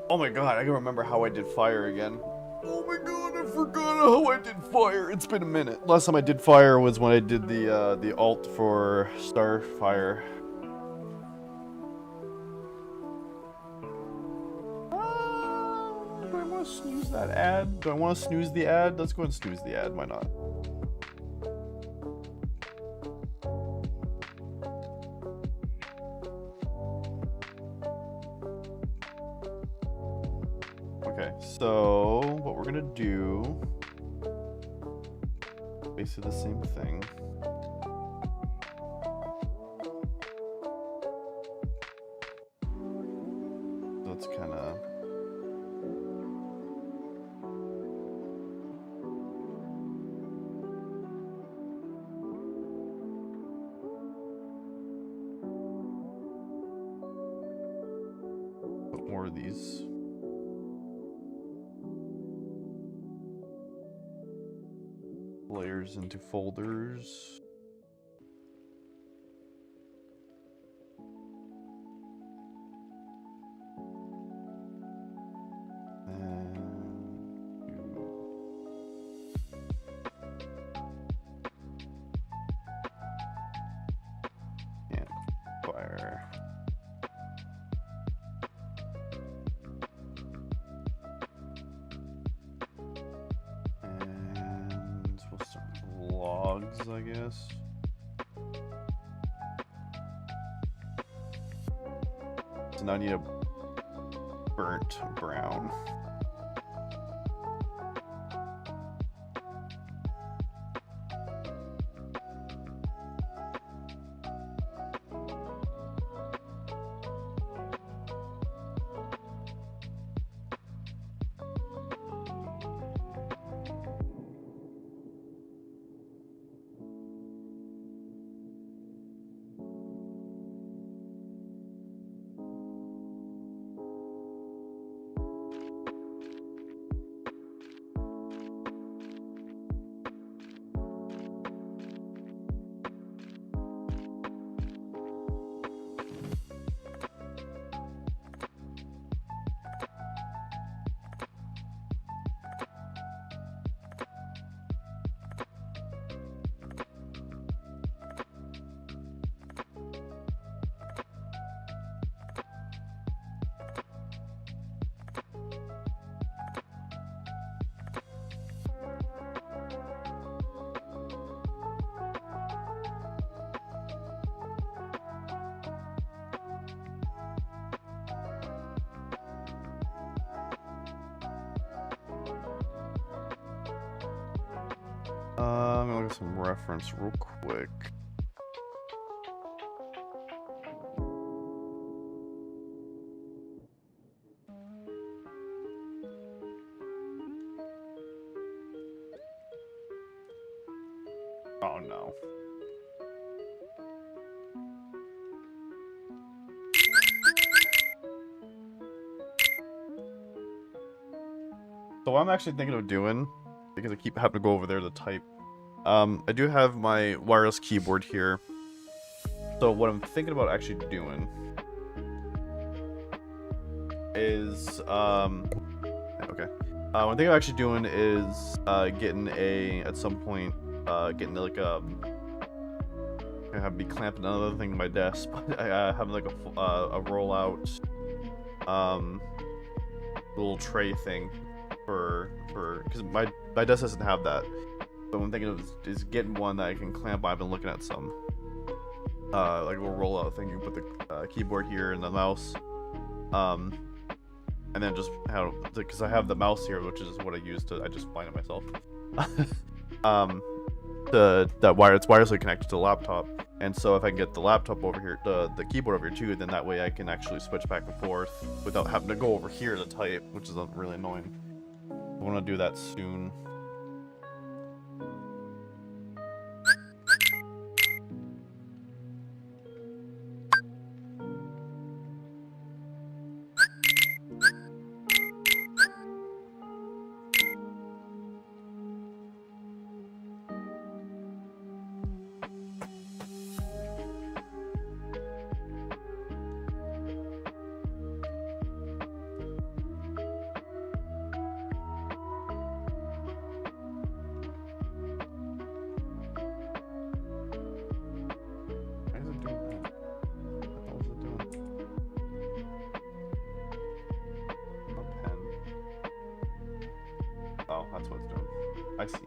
Oh my god, I can remember how I did fire again. Oh my god, I forgot how I did fire. It's been a minute. Last time I did fire was when I did the alt for Starfire. Do I want to snooze that ad? Do I want to snooze the ad? Let's go and snooze the ad. Why not? Okay, so what we're gonna do, basically the same thing. So it's kind of put more of these. Layers into folders. logs, I guess. So now I need a burnt brown. I'm gonna look at some reference real quick. Oh no. So what I'm actually thinking of doing, because I keep having to go over there to type, I do have my wireless keyboard here. So what I'm thinking about actually doing is, okay. What I'm thinking of actually doing is, getting at some point, getting like I have to be clamping another thing on my desk, but I have like a rollout, little tray thing because my desk doesn't have that. So what I'm thinking of is getting one that I can clamp on. I've been looking at some, like a little rollout thing. You put the keyboard here and the mouse, and then just how, because I have the mouse here, which is what I use to, I just blind it myself. It's wirelessly connected to the laptop, and so if I can get the laptop over here, the keyboard over here too, then that way I can actually switch back and forth without having to go over here to type, which is really annoying. I want to do that soon. Oh, that's what it's doing. I see.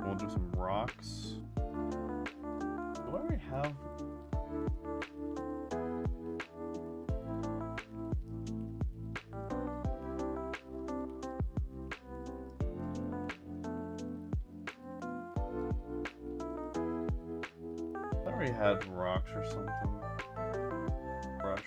We'll do some raw rocks. Do I already have? I already had rocks or something. Brush.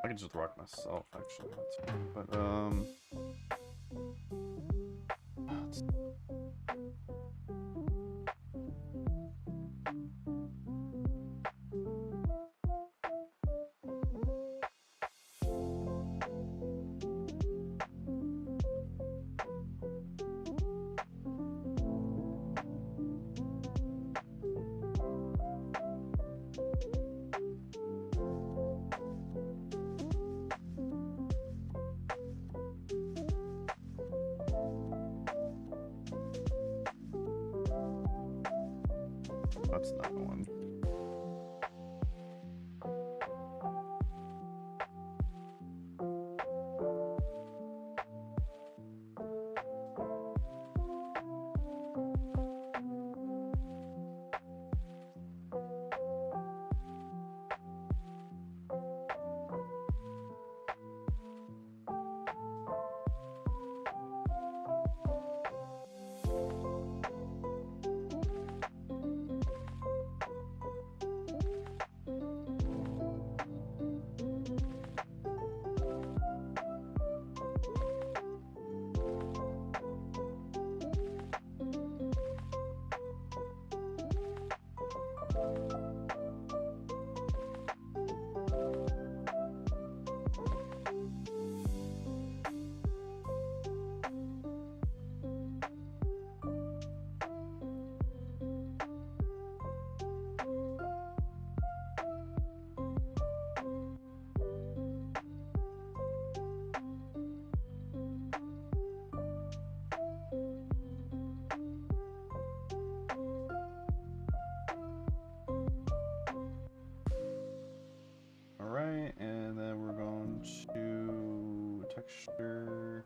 I could just rock myself, actually. But, that's not the one. Alright, and then we're going to texture.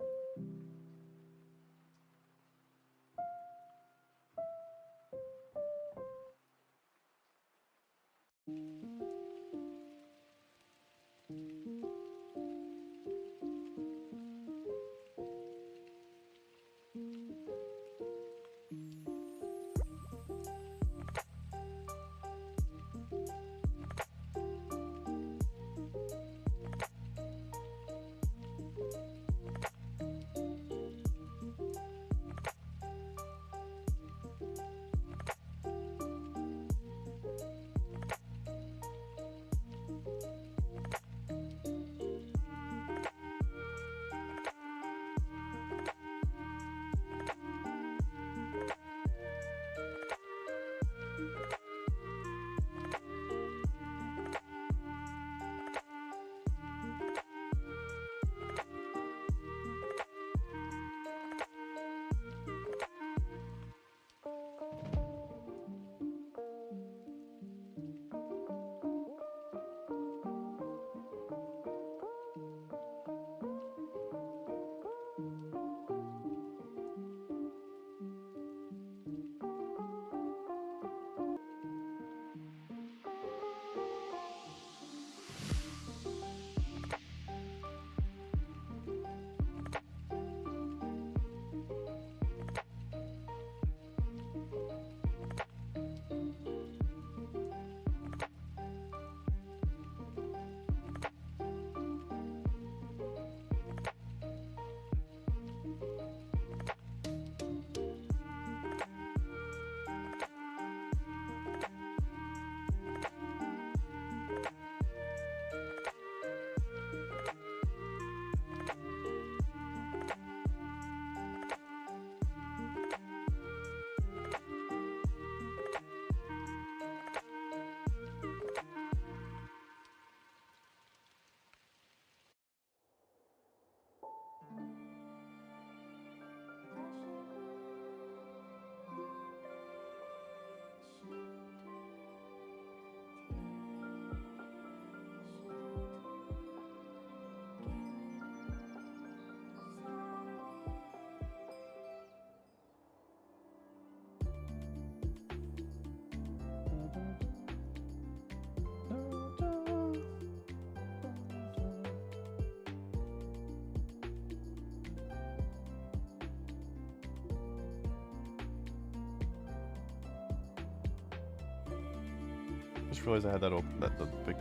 just realized I had that open, that the big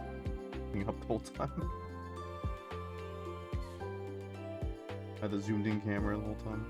thing up the whole time. I had the zoomed in camera the whole time.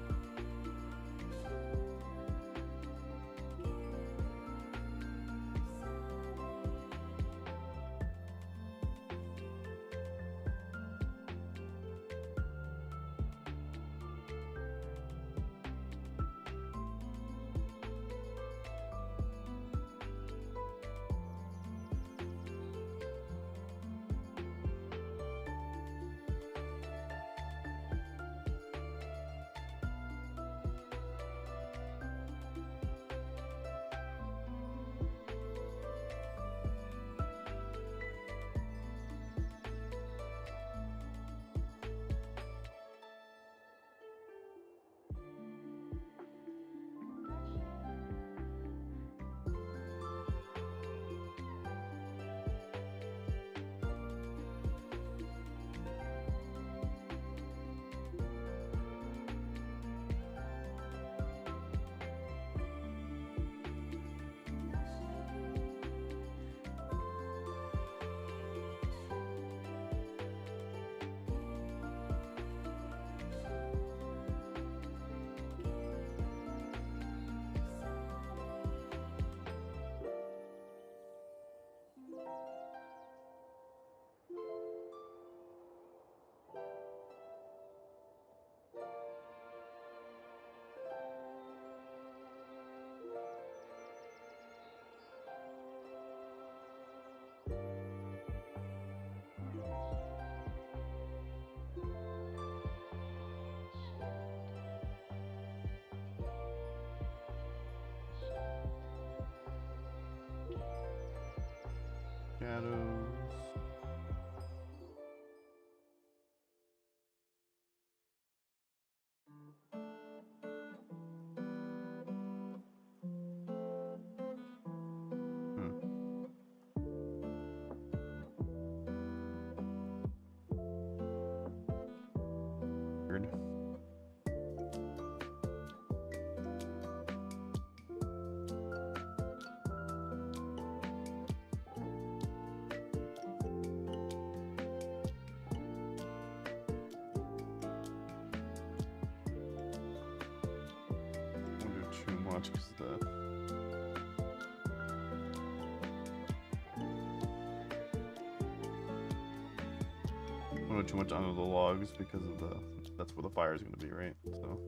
Shadows. Weird. Don't do too much because the don't do too much under the logs because of the that's where the fire is going to be, right? So.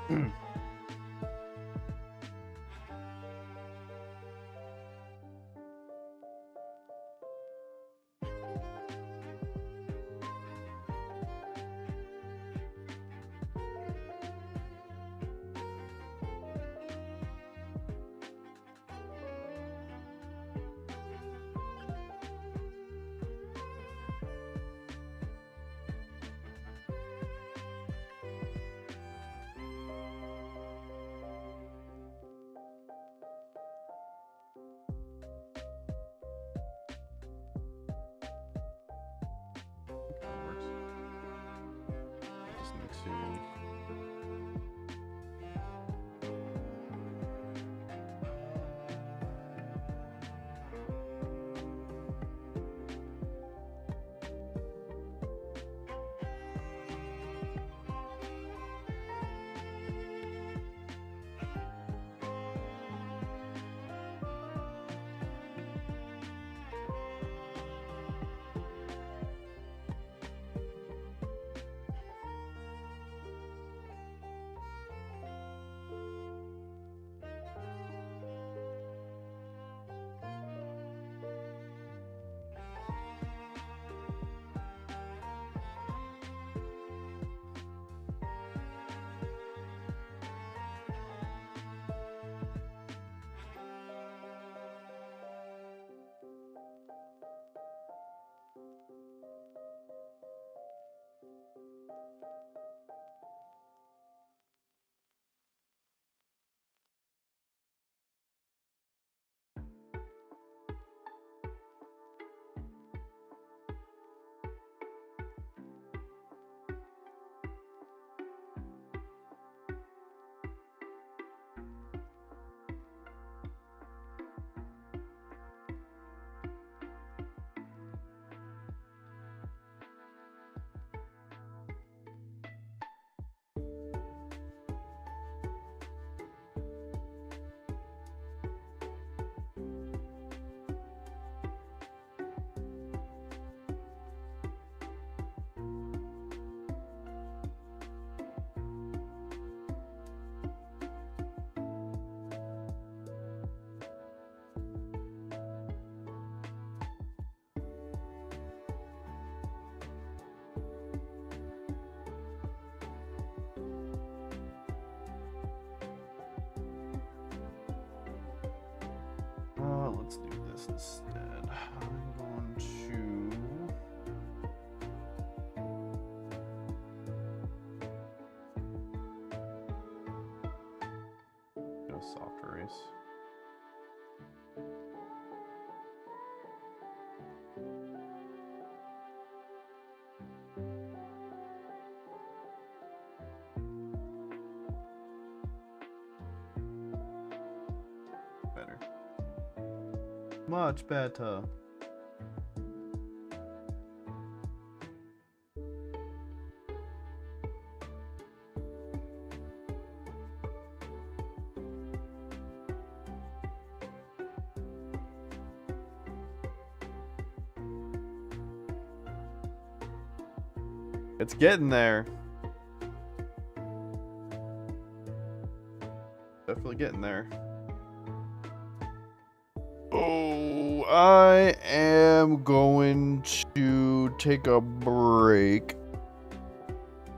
That works. Just need to. Let's do this instead. I'm going to. Go soft erase. Better. Much better. It's getting there. Definitely getting there. Oh, I am going to take a break.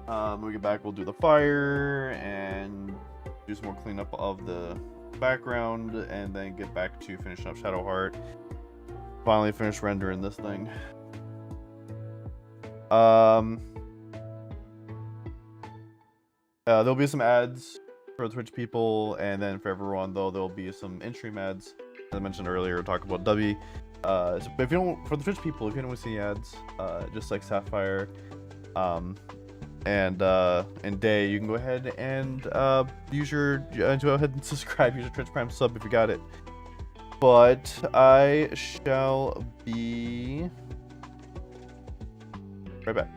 When we get back, we'll do the fire and do some more cleanup of the background, and then get back to finishing up Shadowheart. Finally finish rendering this thing. There'll be some ads for the Twitch people, and then for everyone, though, there'll be some in-stream ads. As I mentioned earlier, talk about W. So if you don't, for the Twitch people, if you don't want to see ads, just like Sapphire, and Day, you can go ahead and go ahead and subscribe. Use your Twitch Prime sub if you got it. But I shall be right back.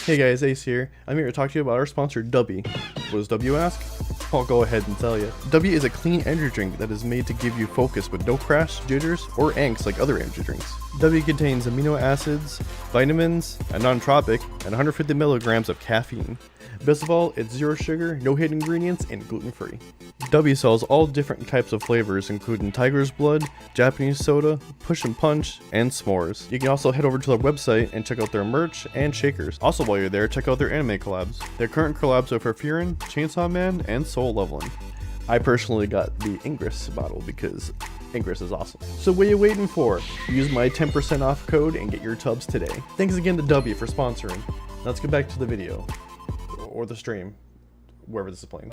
Hey guys, Ace here. I'm here to talk to you about our sponsor, Dubby. What does W ask? I'll go ahead and tell you. Dubby is a clean energy drink that is made to give you focus with no crash, jitters, or angst like other energy drinks. Dubby contains amino acids, vitamins, a non-tropic, and 150 milligrams of caffeine. Best of all, it's zero sugar, no hidden ingredients, and gluten-free. Dubby sells all different types of flavors, including Tiger's Blood, Japanese Soda, Push and Punch, and S'mores. You can also head over to their website and check out their merch and shakers. Also, while you're there, check out their anime collabs. Their current collabs are for Furin, Chainsaw Man, and Soul Leveling. I personally got the Ingress bottle because Ingress is awesome. So what are you waiting for? Use my 10% off code and get your tubs today. Thanks again to W for sponsoring. Let's get back to the video. Or the stream, wherever this is playing.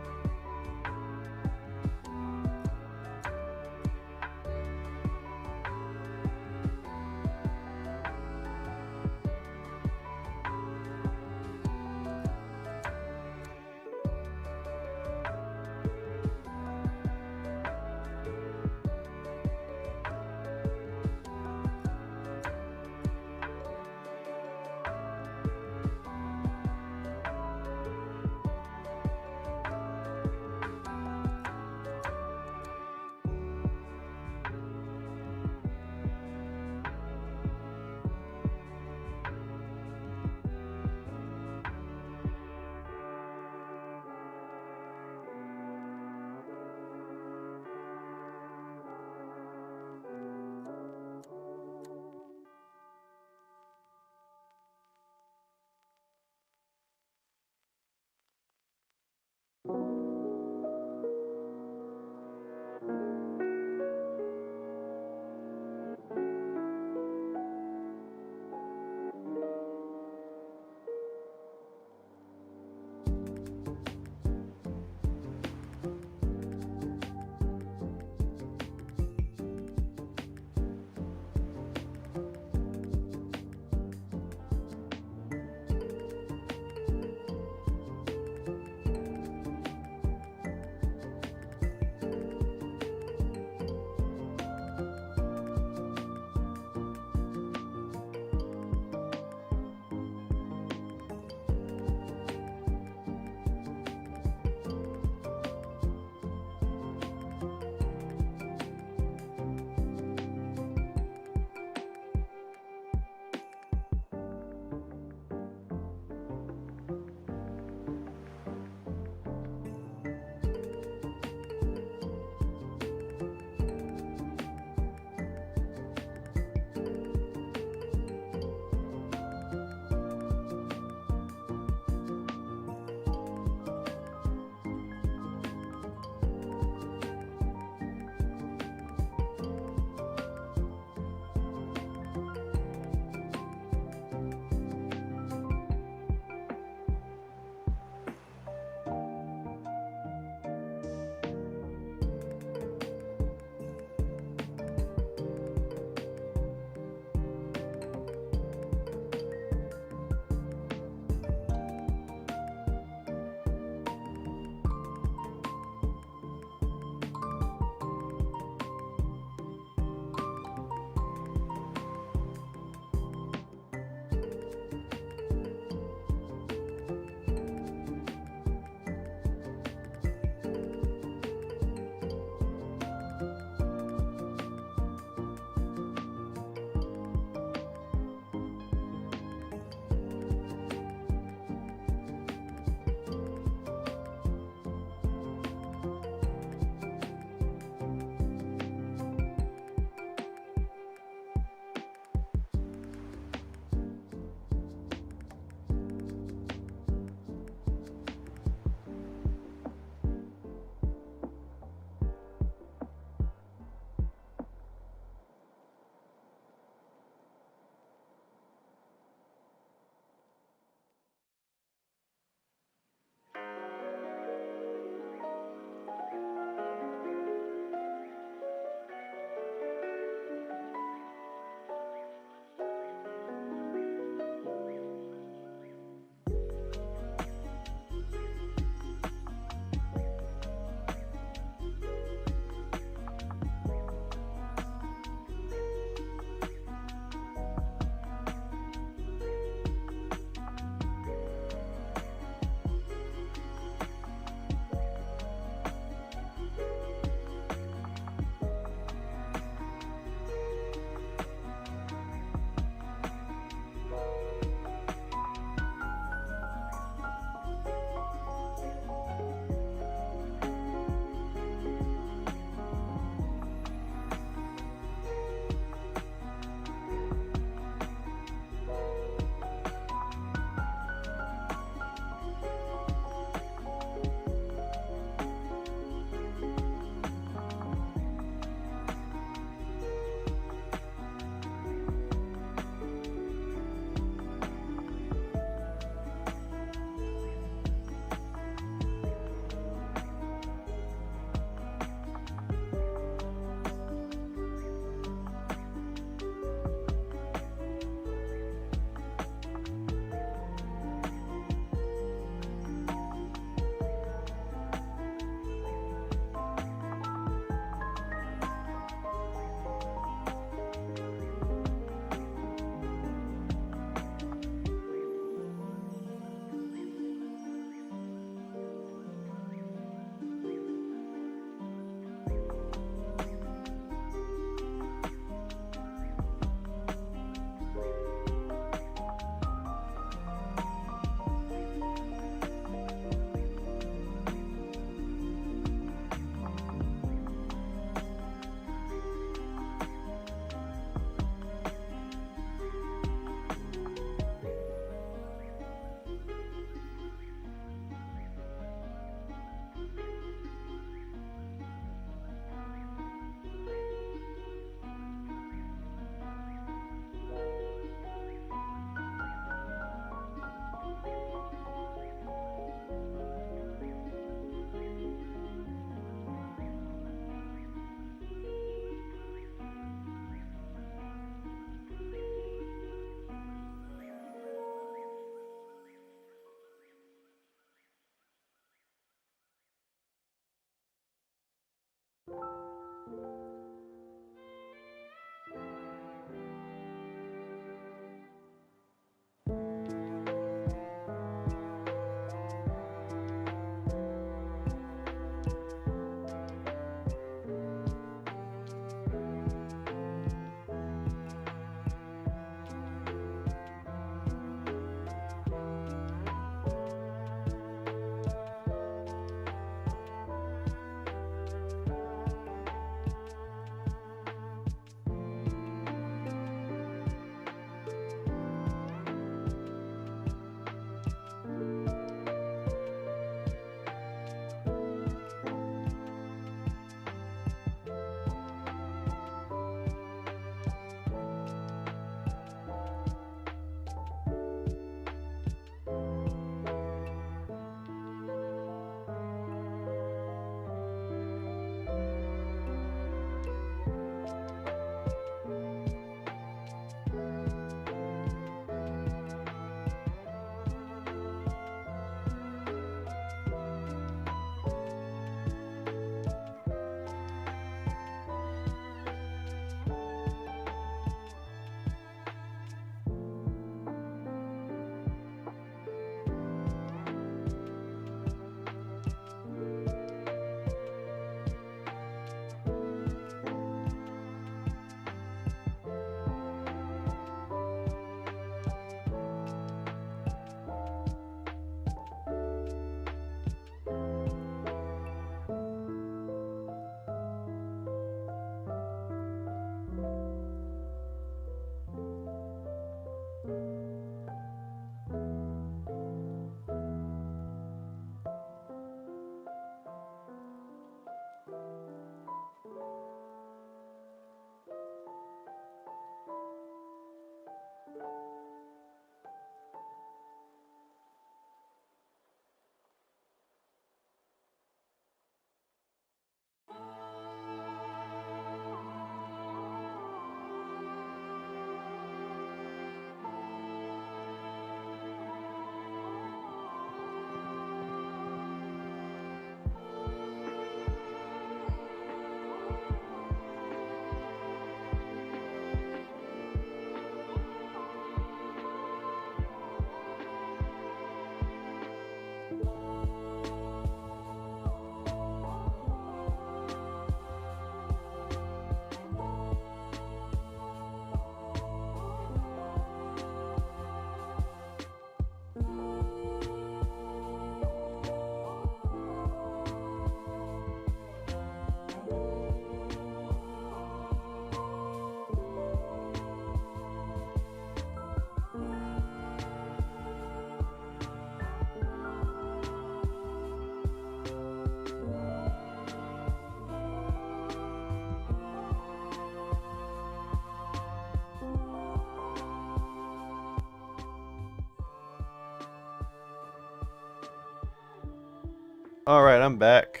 Alright, I'm back.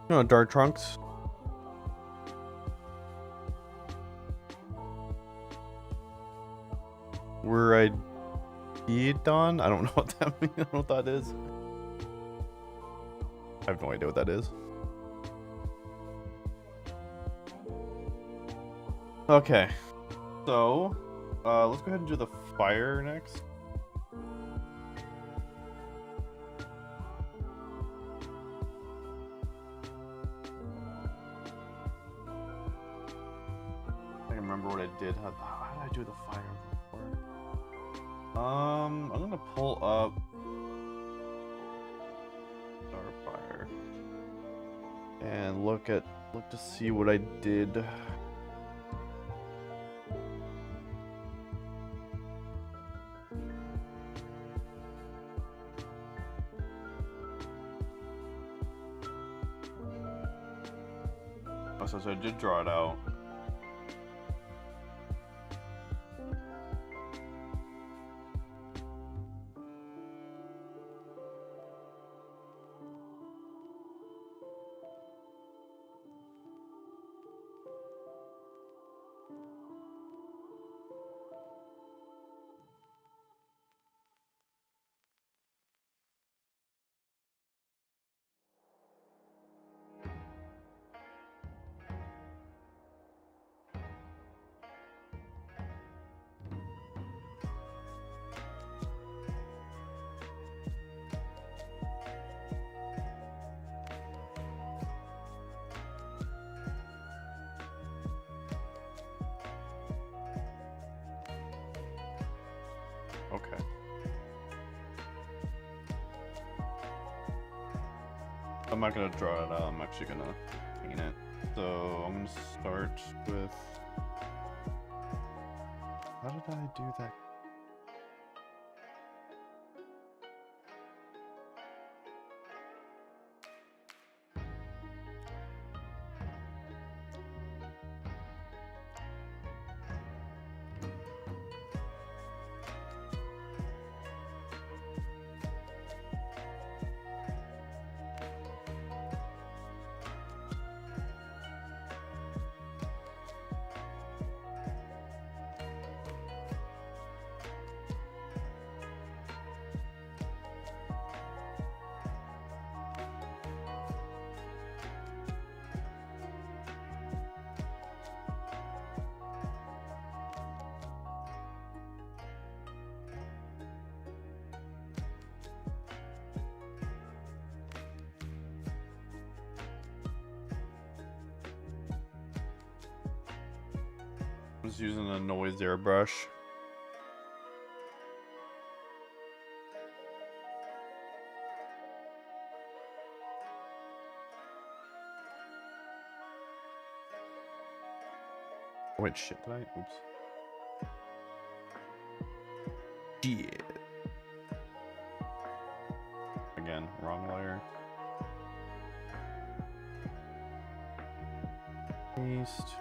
No, Dark Trunks. Where I done? I don't know what that means. I don't know what that is. I have no idea what that is. Okay. So, let's go ahead and do the fire next. I can remember what I did. How did I do the fire before? I'm gonna pull up Starfire and look to see what I did. Oh, so I did draw it out. Okay. I'm not gonna draw it out, I'm actually gonna paint it. So I'm gonna start with... How did I do that? I'm just using a noise airbrush. Wait, shit, did I? Oops. Shit. Again, wrong layer. Paste.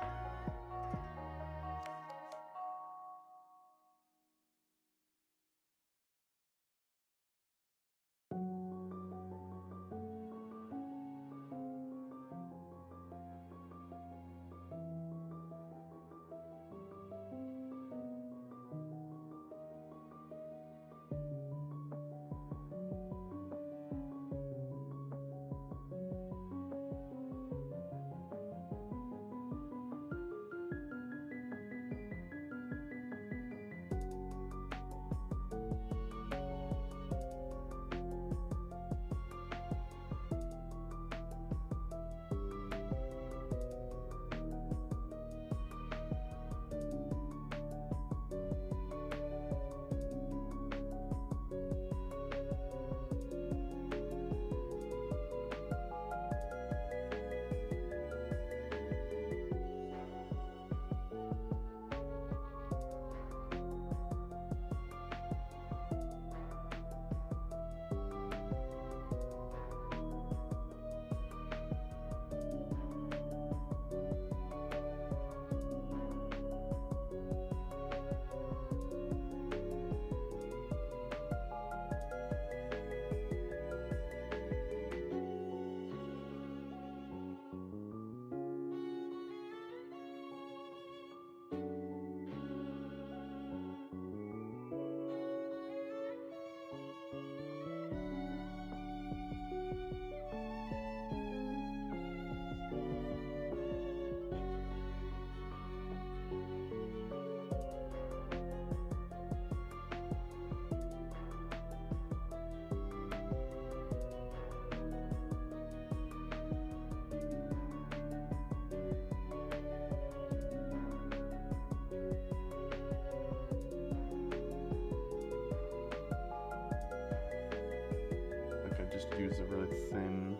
just use a really thin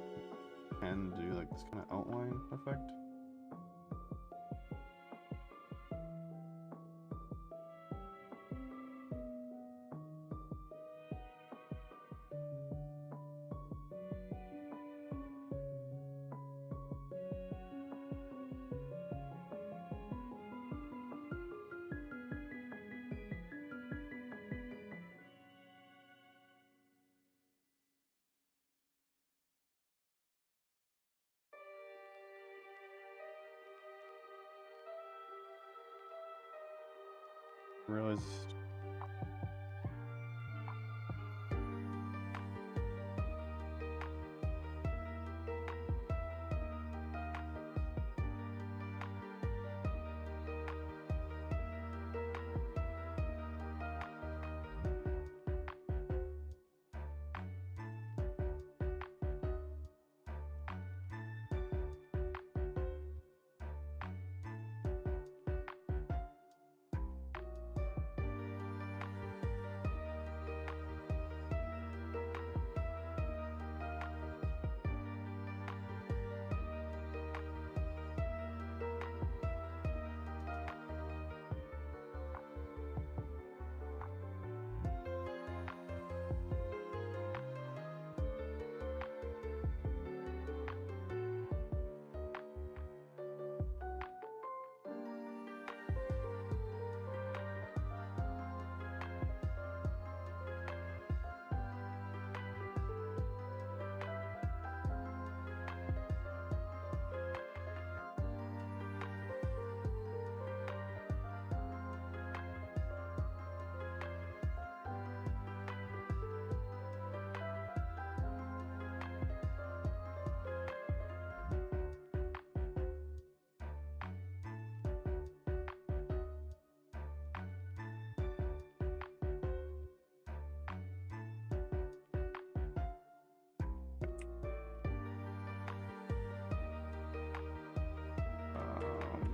pen to do like this kind of outline effect. Realize.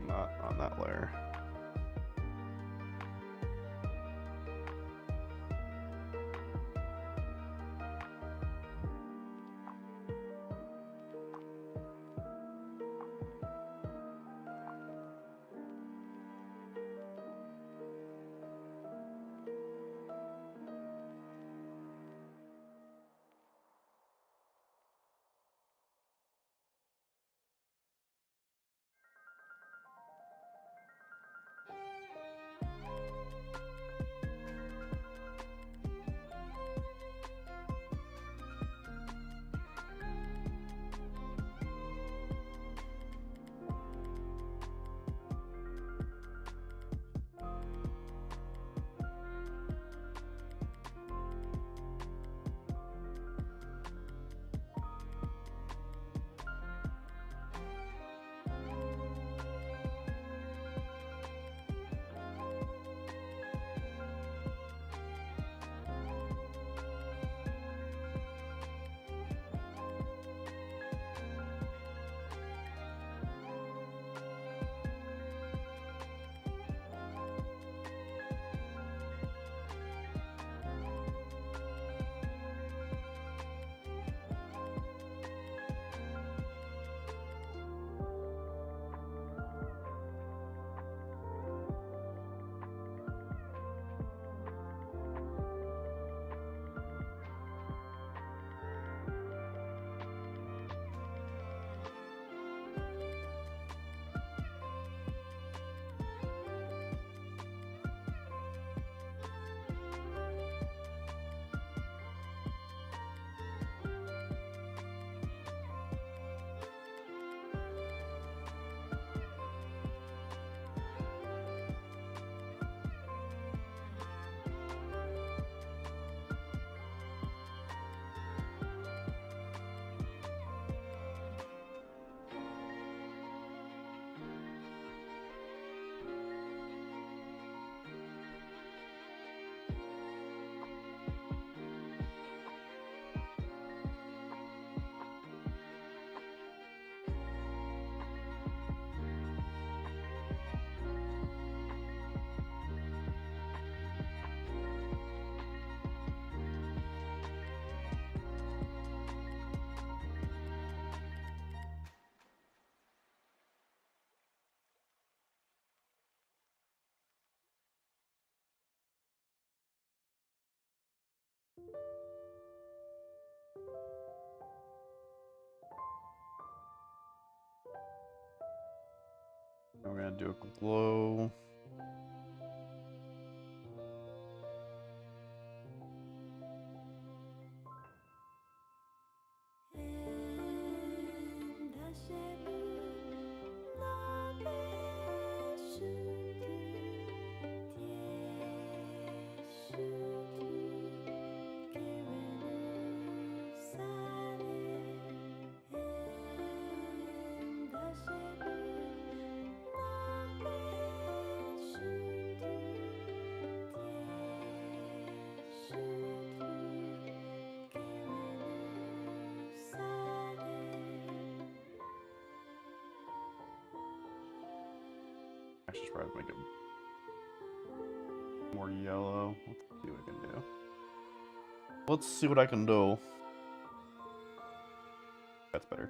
Not on that layer. We're gonna do a glow. I should try to make it more yellow. Let's see what I can do. Let's see what I can do. That's better.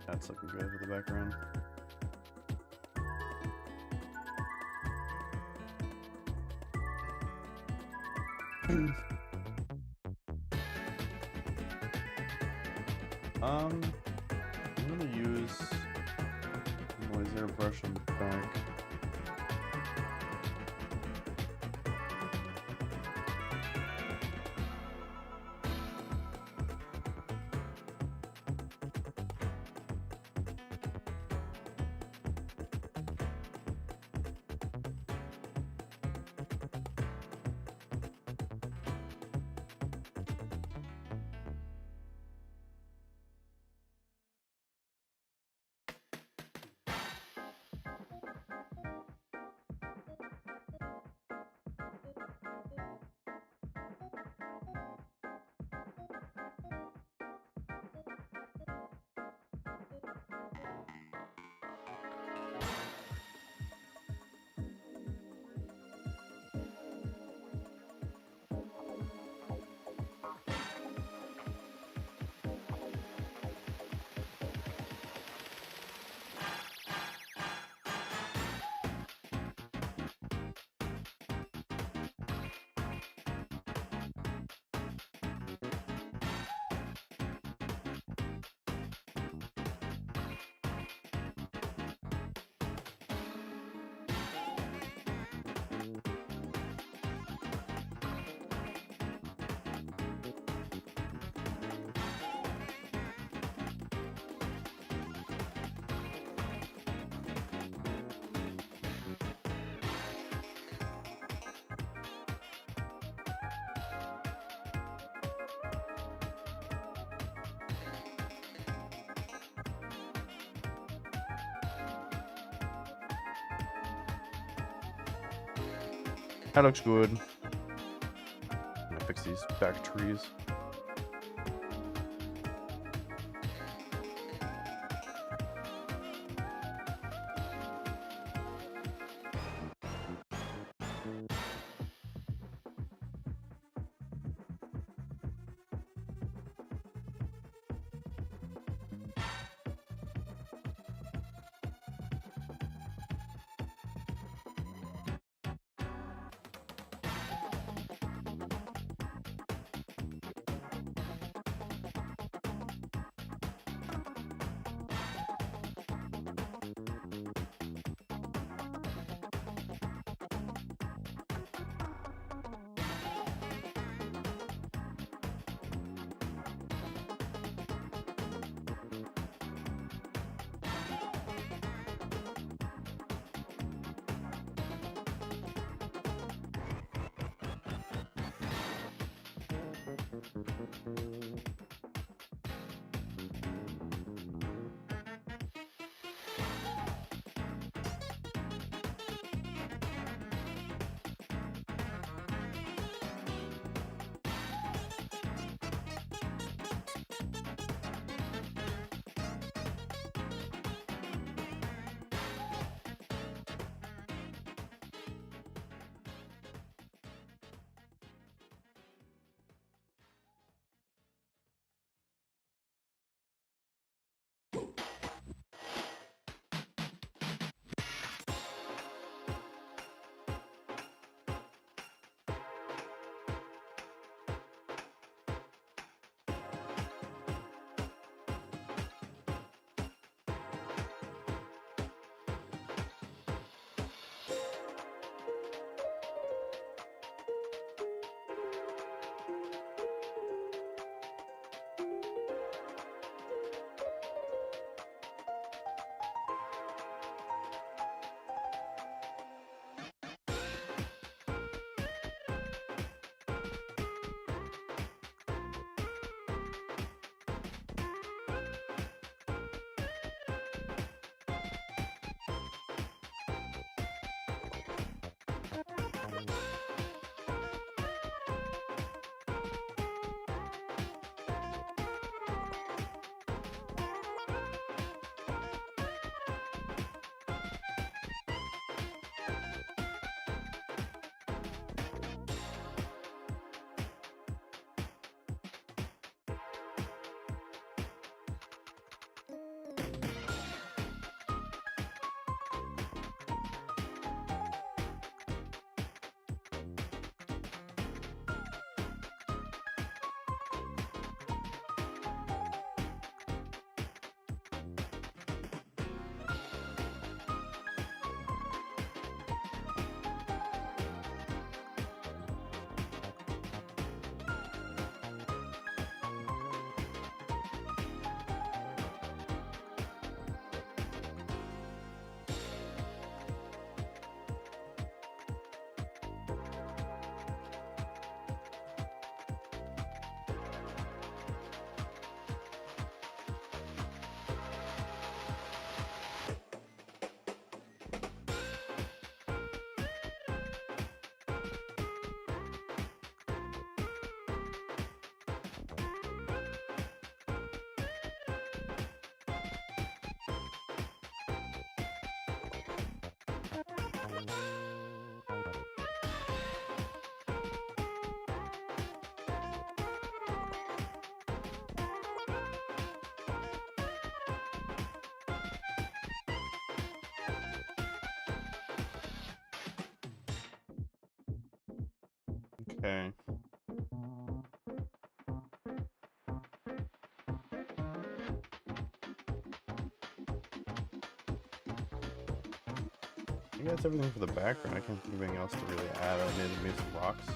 That's looking good with the background. I'm gonna use noise airbrush on the back. That looks good. I'm gonna fix these back trees. Okay. Yeah, that's everything for the background. I can't think of anything else to really add. I made some rocks.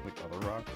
Like other rocks.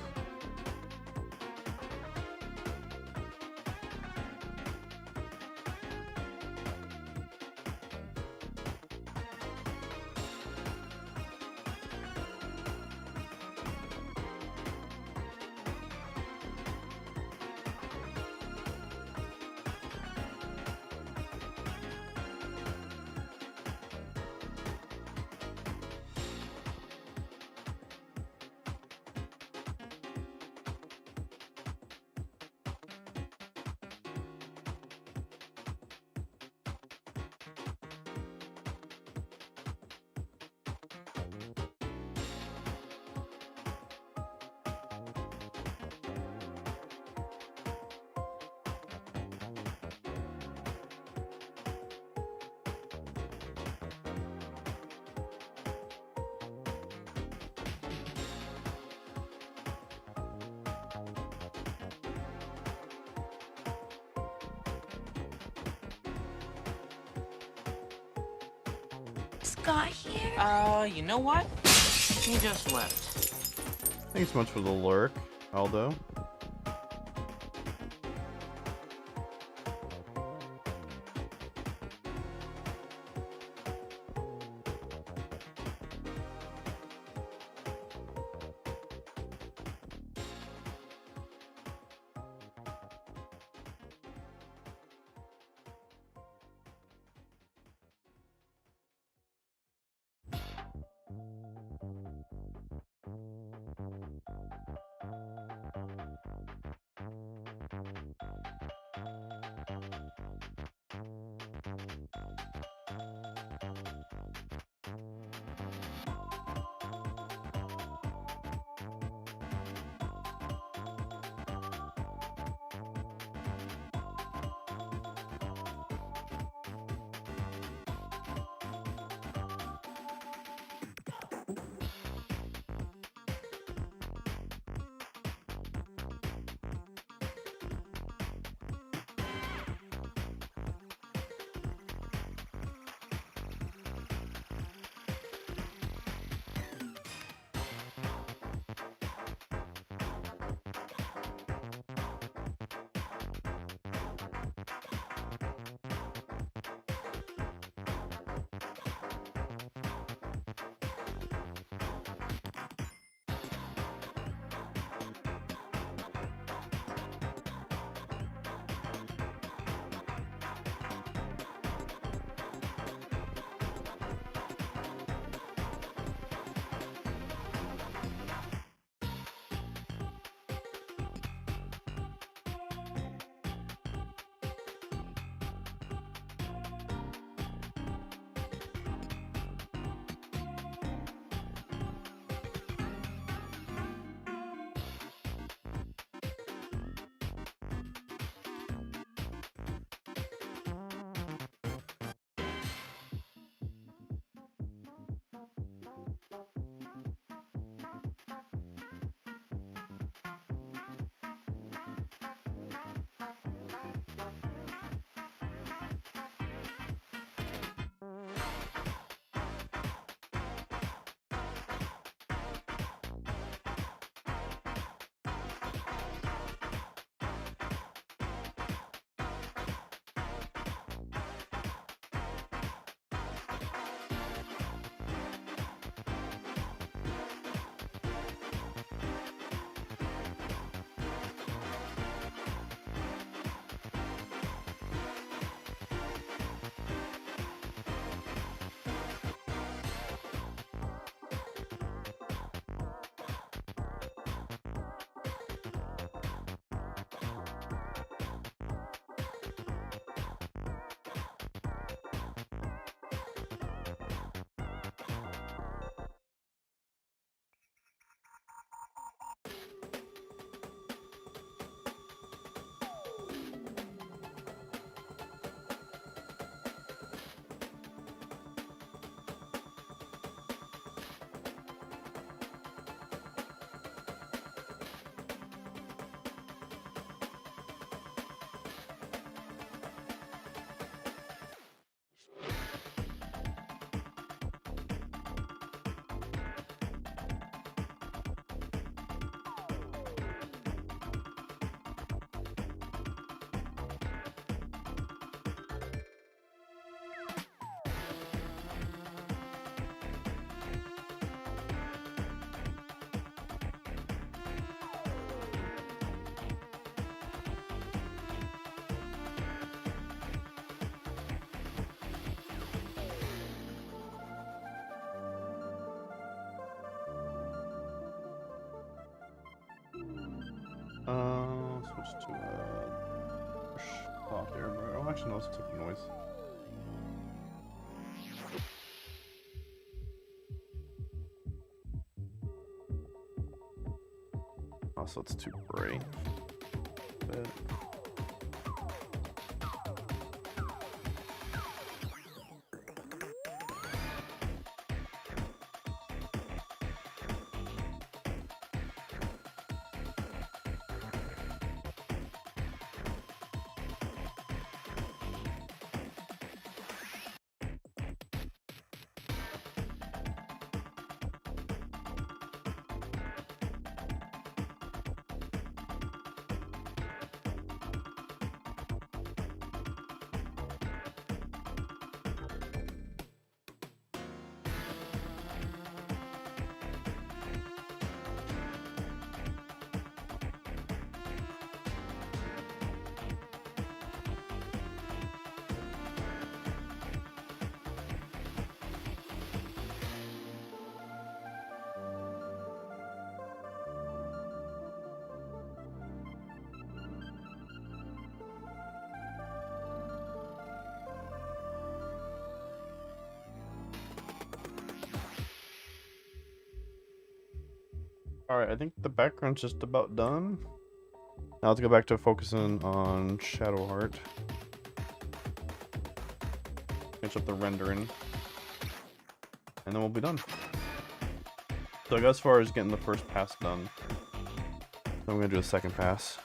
Scott here? You know what? He just left. Thanks so much for the lurk, Aldo. Switch to soft air mode. Oh, actually, no, let's take noise. Oh, so it's too bright. But... Alright, I think the background's just about done. Now let's go back to focusing on Shadowheart. Finish up the rendering. And then we'll be done. So I got as far as getting the first pass done. I'm gonna do a second pass.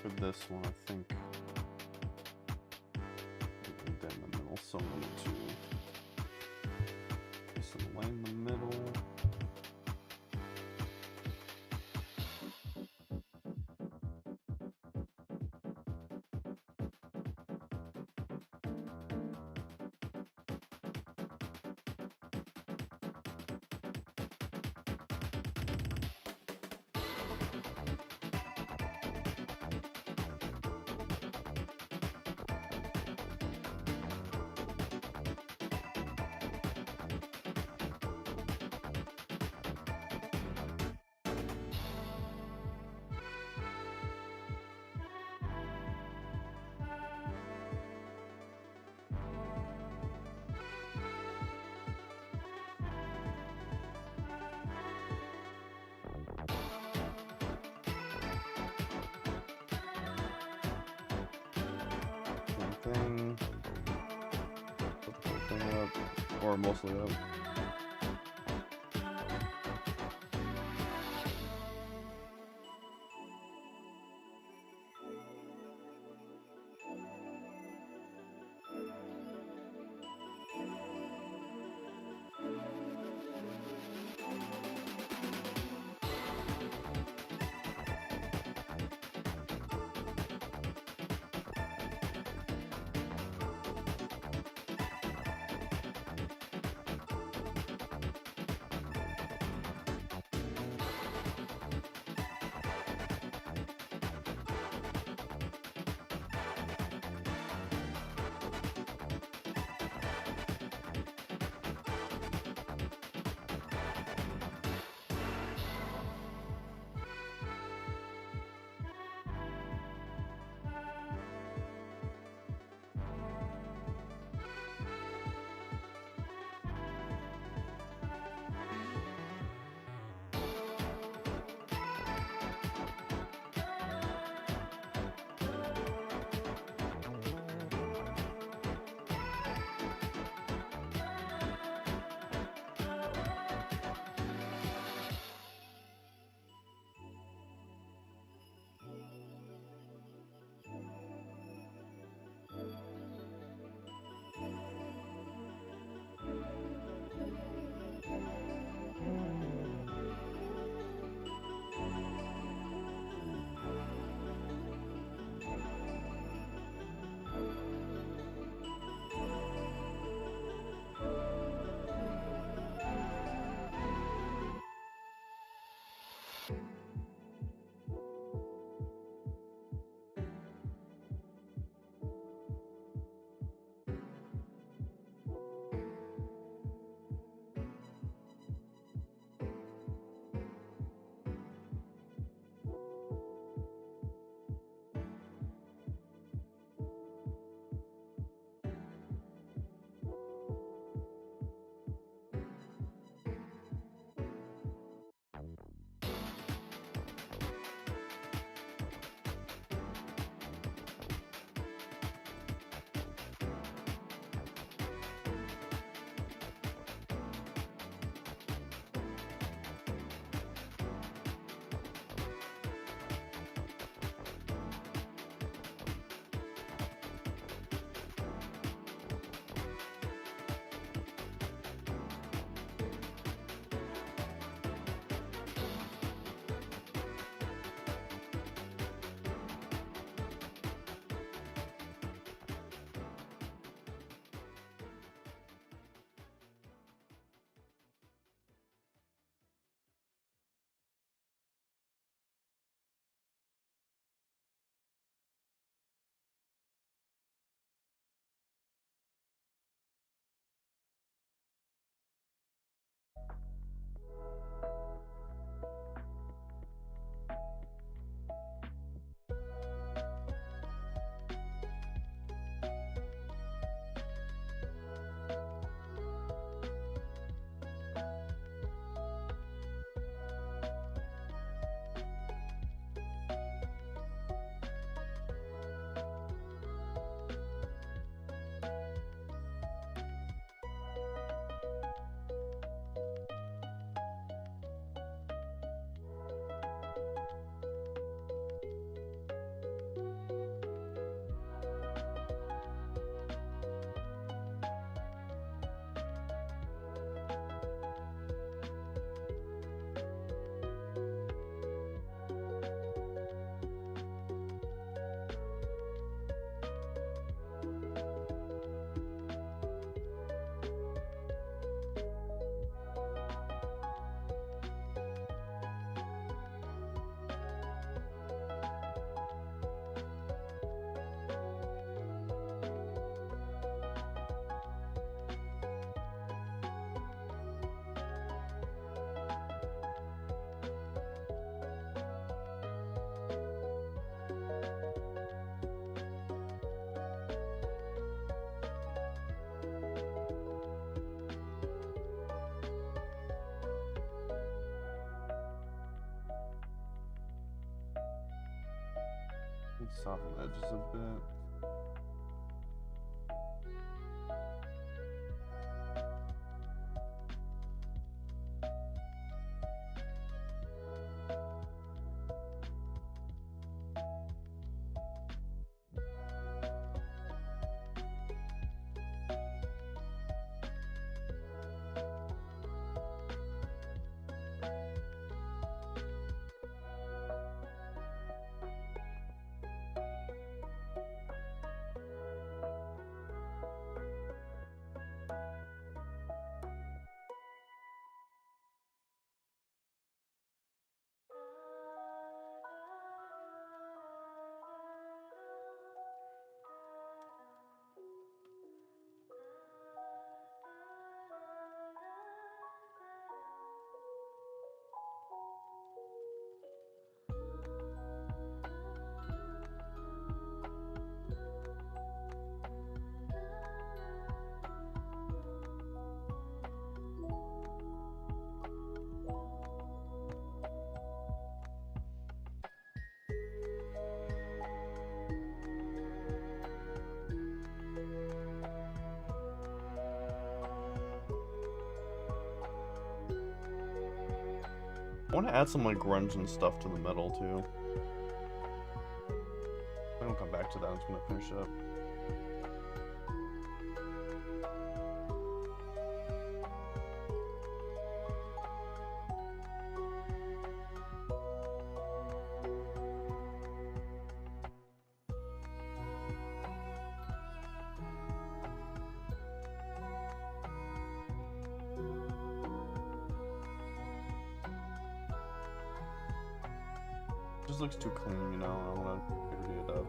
For this one, I think down the middle, so I'm going to some line in the middle. thing. Put the whole thing up, or mostly up. Soften the edges a bit. I want to add some like grunge and stuff to the metal too. I don't come back to that. I'm just gonna finish up. Just looks too clean, you know. I want to dirty it up.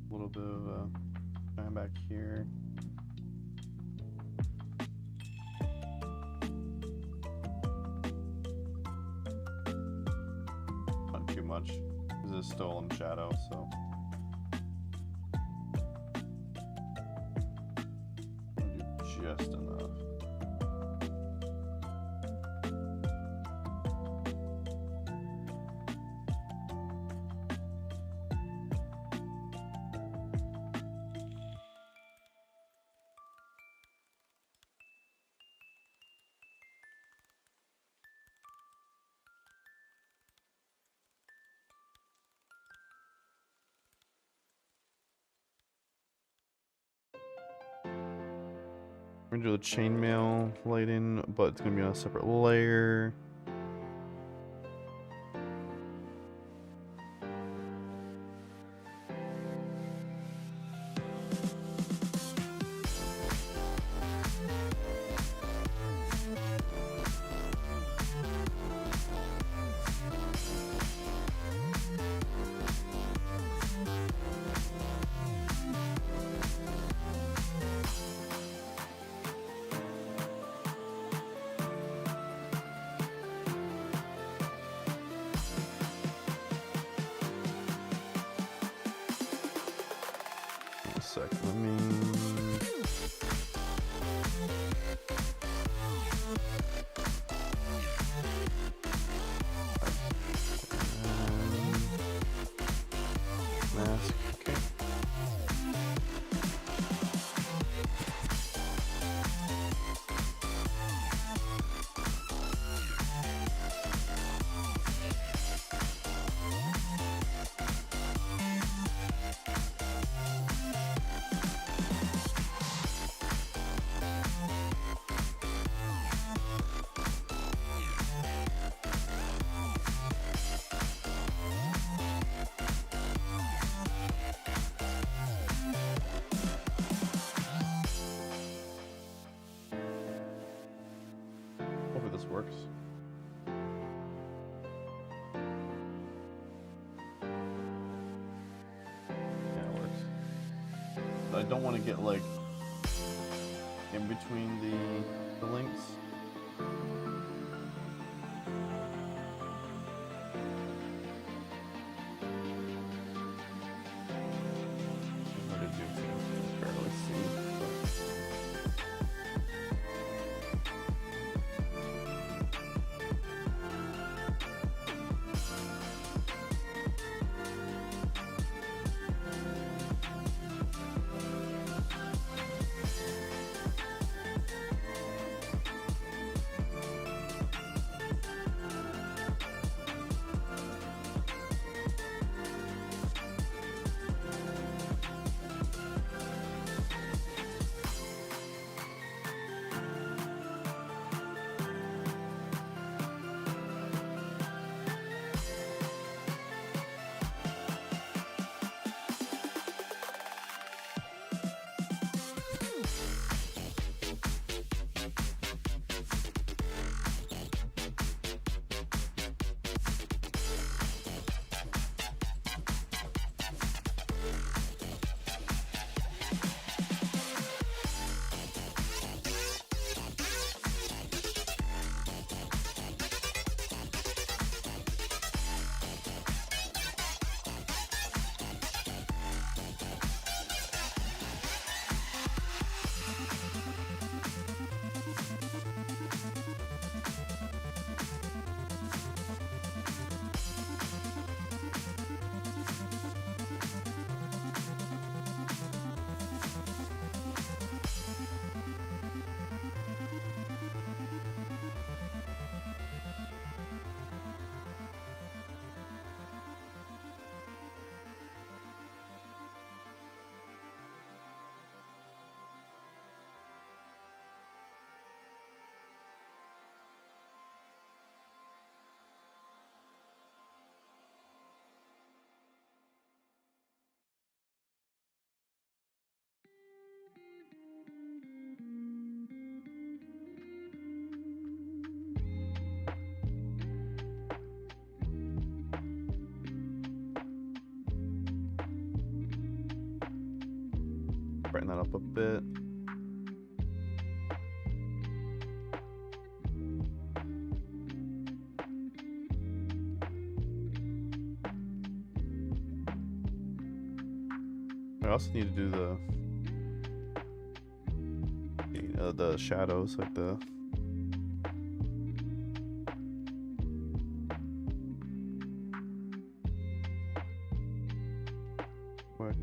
A little bit of shine back here. Not too much, because it's still in shadow, so. I'll do just enough. We're gonna do the chainmail lighting, but it's gonna be on a separate layer. One sec, let me... Mask, okay. Hopefully this works. Yeah, it works. I don't want to get like in between the links. Hard to do too. Barely see. Brighten that up a bit. I also need to do the shadows, like the quick.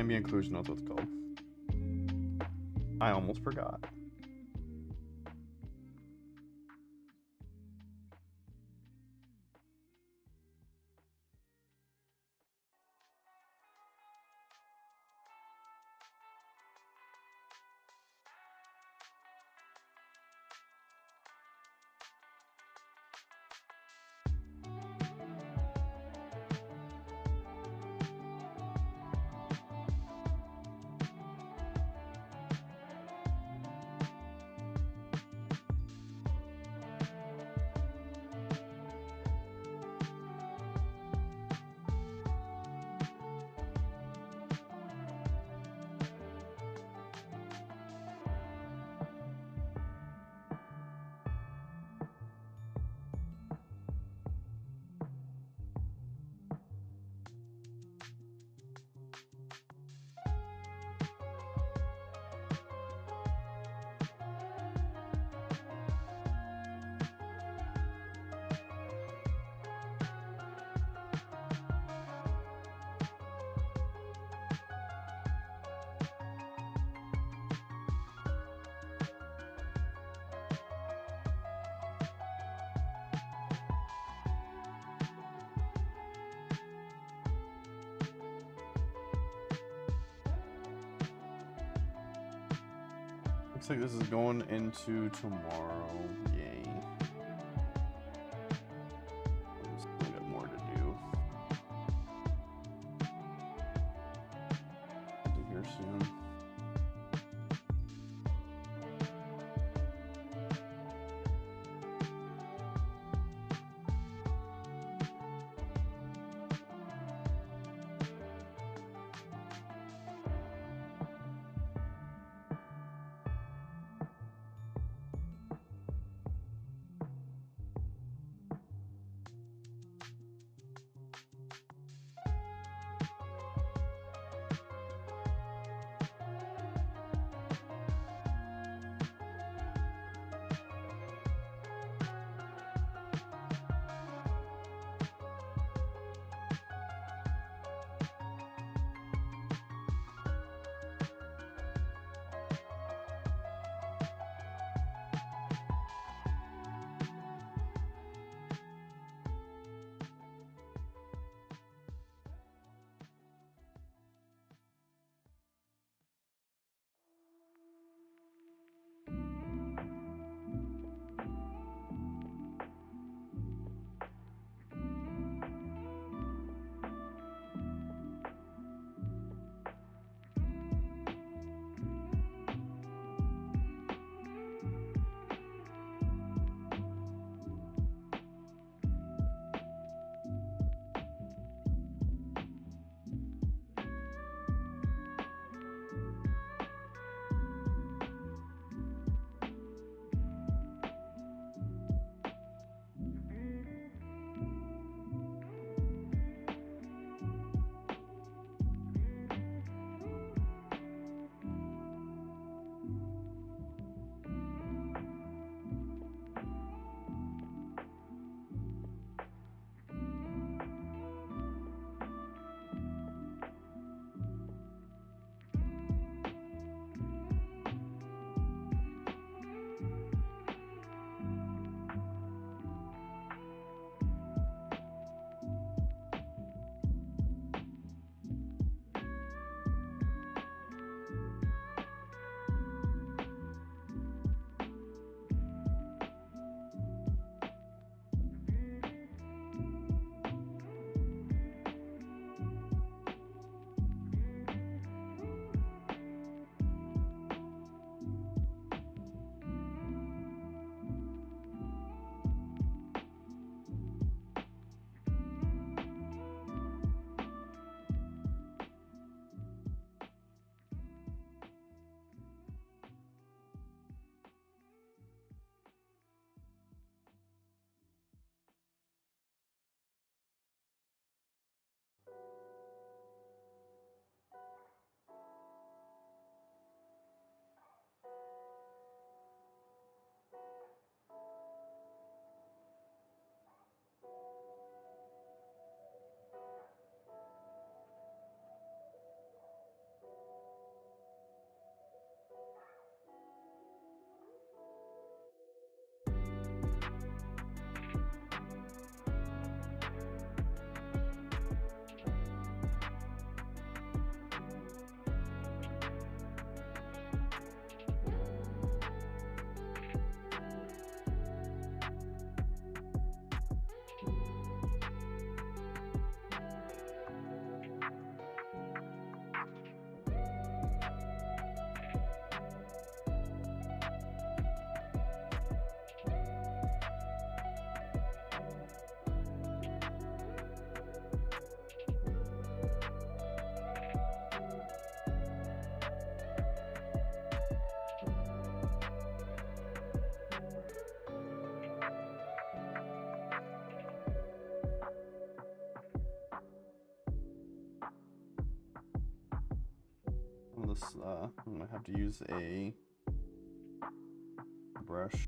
Ambient occlusion, that's what it's called. I almost forgot. Looks like this is going into tomorrow. Yay. Still got more to do. Get to here soon. this. I'm gonna have to use a brush.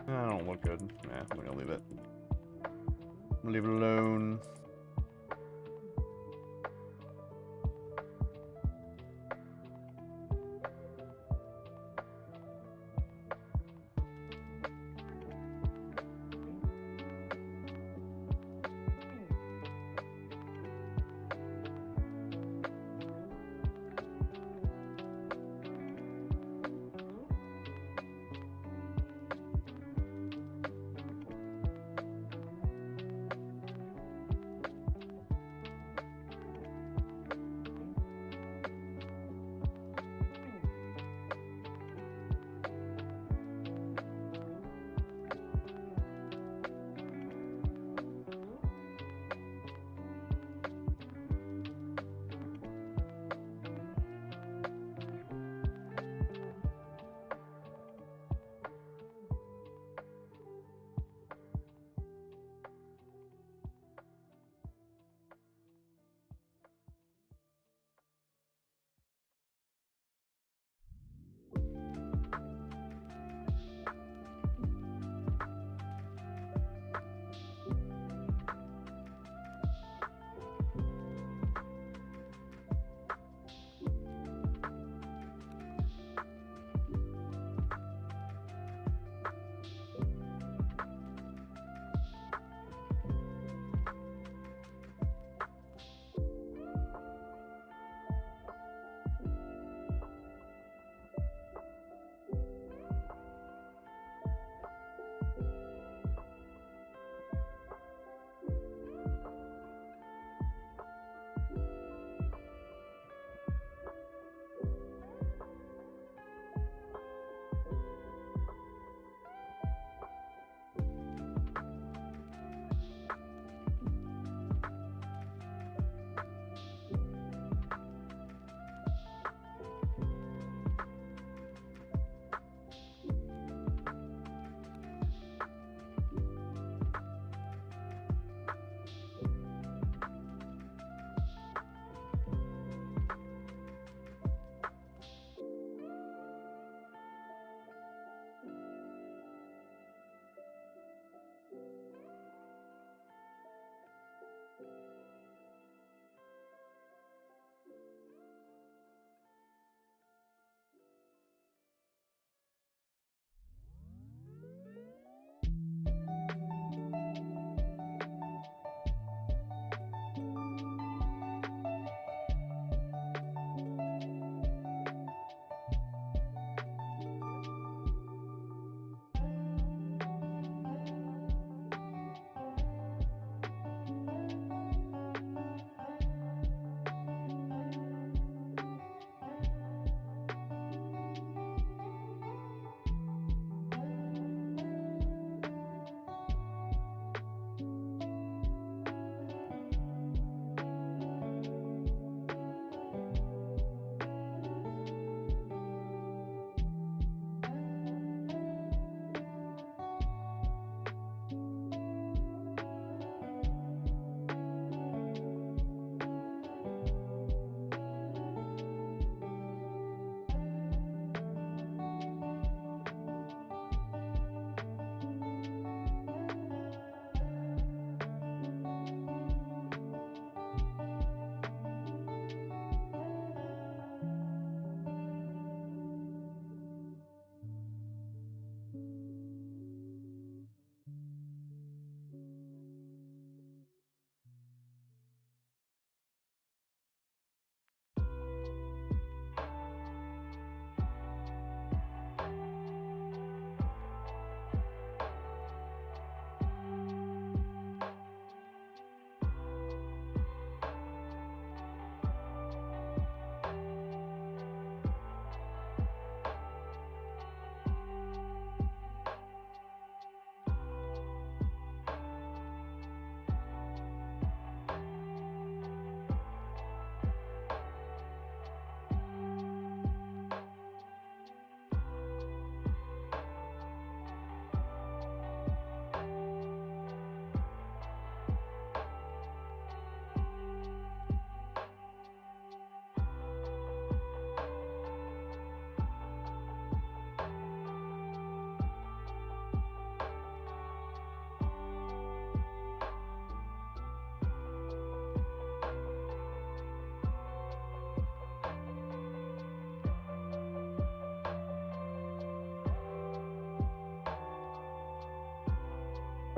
I don't look good. Nah, I'm gonna leave it. I'm gonna leave it alone.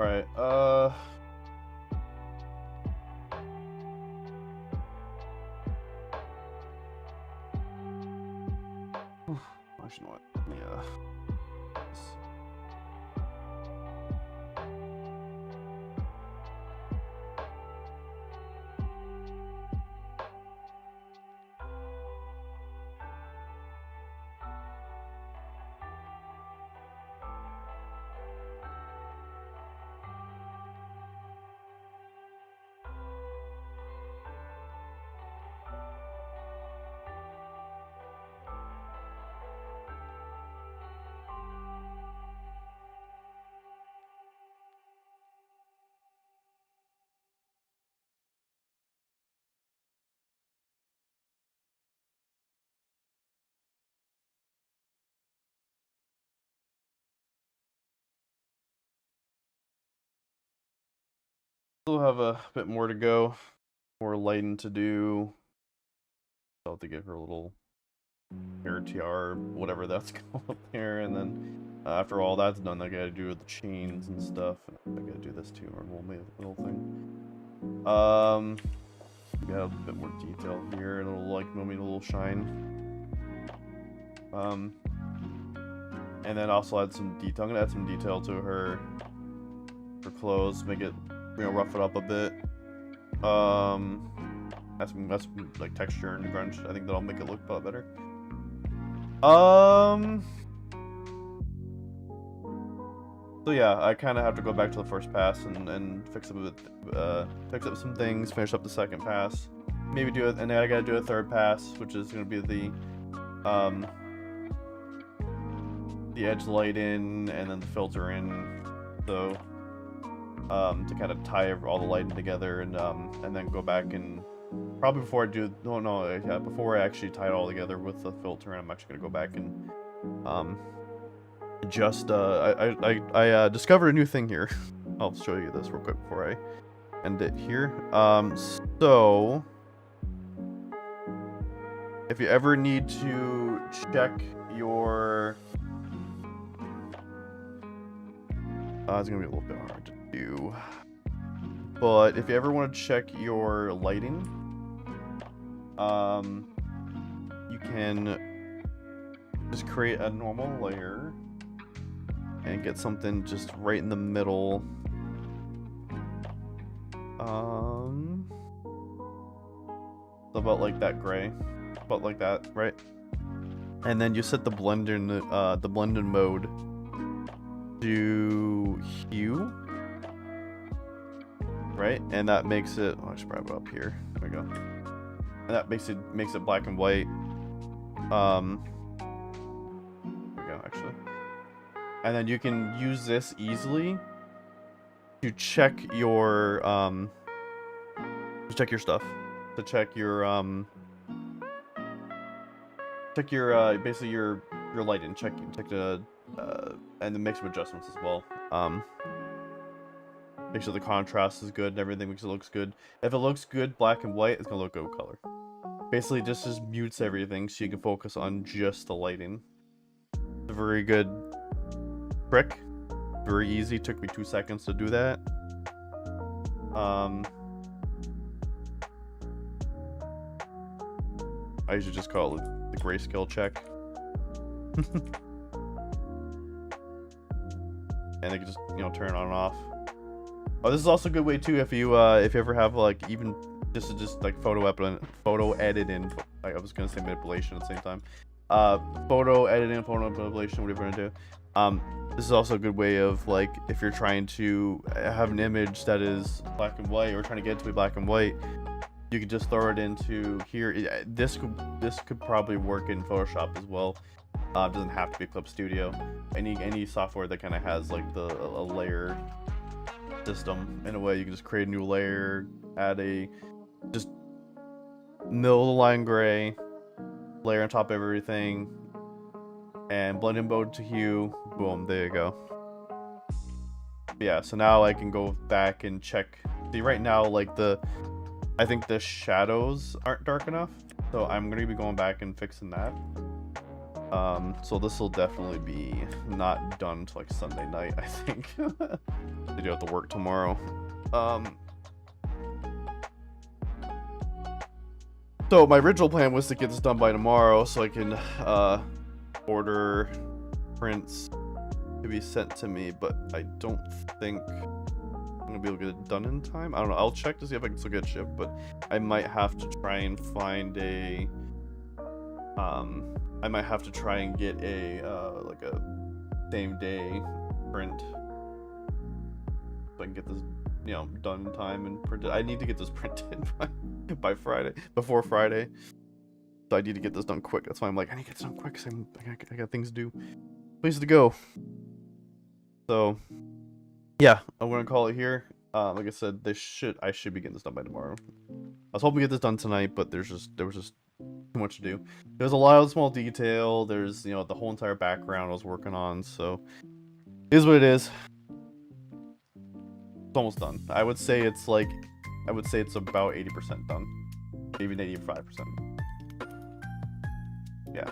Alright, actually, you know what? Yeah. Still have a bit more to go. More lighting to do. I'll have to get her a little hair tiara, whatever that's called up there, and then after all that's done, I gotta do the chains and stuff. I gotta do this too, or we'll make a little thing. Got a bit more detail here, a little like maybe a little shine. And then also add some detail. I'm gonna add some detail to her clothes, make it, you know, rough it up a bit. That's like texture and grunge. I think that'll make it look a lot better. So yeah, I kind of have to go back to the first pass and fix up some things, finish up the second pass, maybe do it, and then I gotta do a third pass, which is gonna be the edge light in and then the filter in, so to kind of tie all the lighting together, and then go back and probably before I do before I actually tie it all together with the filter, I'm actually gonna go back and I discovered a new thing here. I'll show you this real quick before I end it here. So if you ever need to check your it's gonna be a little bit hard to do, but if you ever want to check your lighting, you can just create a normal layer and get something just right in the middle. About like that gray, about like that, right? And then you set the blending mode to hue, right? And that makes it. Oh, I should grab it up here. There we go. And that makes it black and white. There we go, actually. And then you can use this easily to check your stuff. To check your basically your lighting. Check the and then make some adjustments as well. Make sure the contrast is good and everything makes it looks good. If it looks good black and white, it's gonna look good color. Basically just mutes everything so you can focus on just the lighting. It's a very good trick. Very easy. Took me 2 seconds to do that. I usually just call it the grayscale check. And they can just, you know, turn it on and off. Oh, this is also a good way too if you ever have like even just like photo editing. I was gonna say manipulation at the same time. Photo editing, photo manipulation, whatever you're gonna do. This is also a good way of like if you're trying to have an image that is black and white, or trying to get it to be black and white, you could just throw it into here. This could probably work in Photoshop as well. It doesn't have to be Clip Studio. Any software that kind of has like a layer system in a way, you can just create a new layer, add just middle of the line gray, layer on top of everything, and blend in mode to hue. Boom, there you go. Yeah, so now I can go back and check. See, right now, like I think the shadows aren't dark enough, so I'm gonna be going back and fixing that. So this will definitely be not done until like Sunday night, I think. I do have to work tomorrow. So my original plan was to get this done by tomorrow so I can order prints to be sent to me, but I don't think I'm gonna be able to get it done in time. I don't know. I'll check to see if I can still get it shipped, but I might have to try and find a I might have to try and get a like a same day print so I can get this, you know, done in time and printed. I need to get this printed by Friday, before Friday. So I need to get this done quick. That's why I'm like, I need to get this done quick because I got things to do, places to go. So yeah, I'm gonna call it here. Like I said, I should be getting this done by tomorrow. I was hoping to get this done tonight, but there was just too much to do. There's a lot of small detail. There's, you know, the whole entire background I was working on, so it is what it is. It's almost done. I would say it's about 80% done. Maybe 85%. Yeah.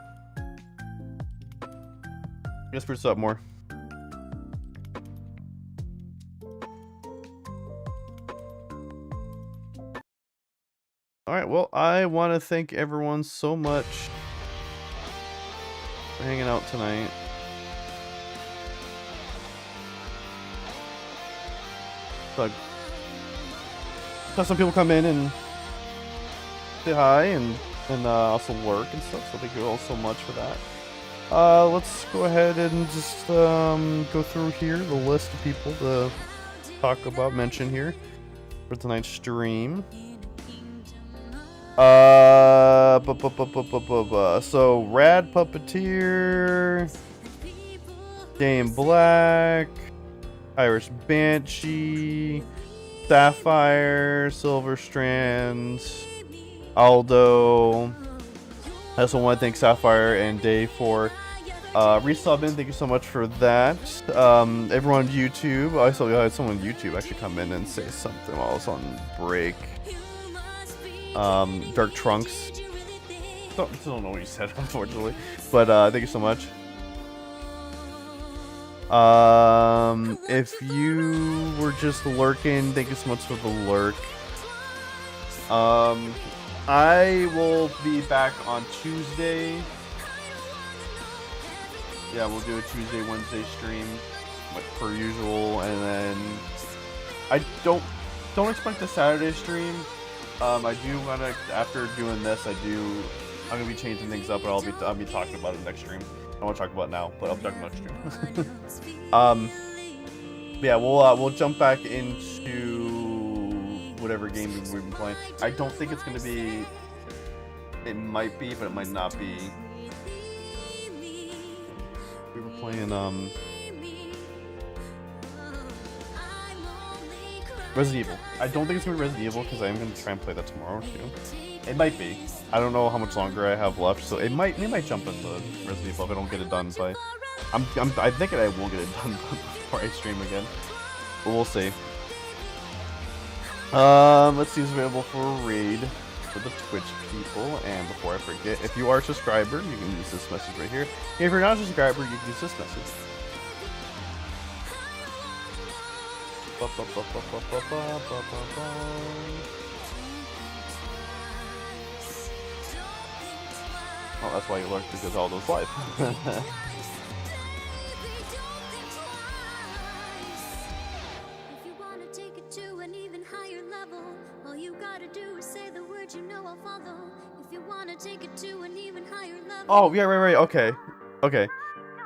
I guess spruce up more. Alright, well, I want to thank everyone so much for hanging out tonight. So I some people come in and say hi and also work and stuff, so thank you all so much for that. Let's go ahead and just go through here the list of people to talk about, mention here for tonight's stream. So Rad Puppeteer, Dame Black, Irish Banshee, Sapphire, Silver Strands, Aldo. I also want to thank Sapphire and Dave for resubbing. Thank you so much for that. Everyone on YouTube. I saw had someone on YouTube actually come in and say something while I was on break. Dark Trunks. Still don't know what you said, unfortunately, but thank you so much. If you were just lurking, thank you so much for the lurk. I will be back on Tuesday. Yeah, we'll do a Tuesday, Wednesday stream, like per usual, and then I don't expect a Saturday stream. I do wanna, after doing this, I'm gonna be changing things up, and I'll be talking about it next stream. I don't want to talk about it now, but I'll be talking about it next stream. Yeah, we'll jump back into whatever game we've been playing. I don't think it's gonna be. It might be, but it might not be. We were playing Resident Evil. I don't think it's gonna be Resident Evil because I'm gonna try and play that tomorrow too. It might be. I don't know how much longer I have left, so it might jump into Resident Evil if I don't get it done. But I think I will get it done before I stream again. But we'll see. Let's see who's available for a raid for the Twitch people. And before I forget, if you are a subscriber, you can use this message right here. If you're not a subscriber, you can use this message. Oh, that's why you lurked, because all those live. Oh, yeah, right, okay. Okay.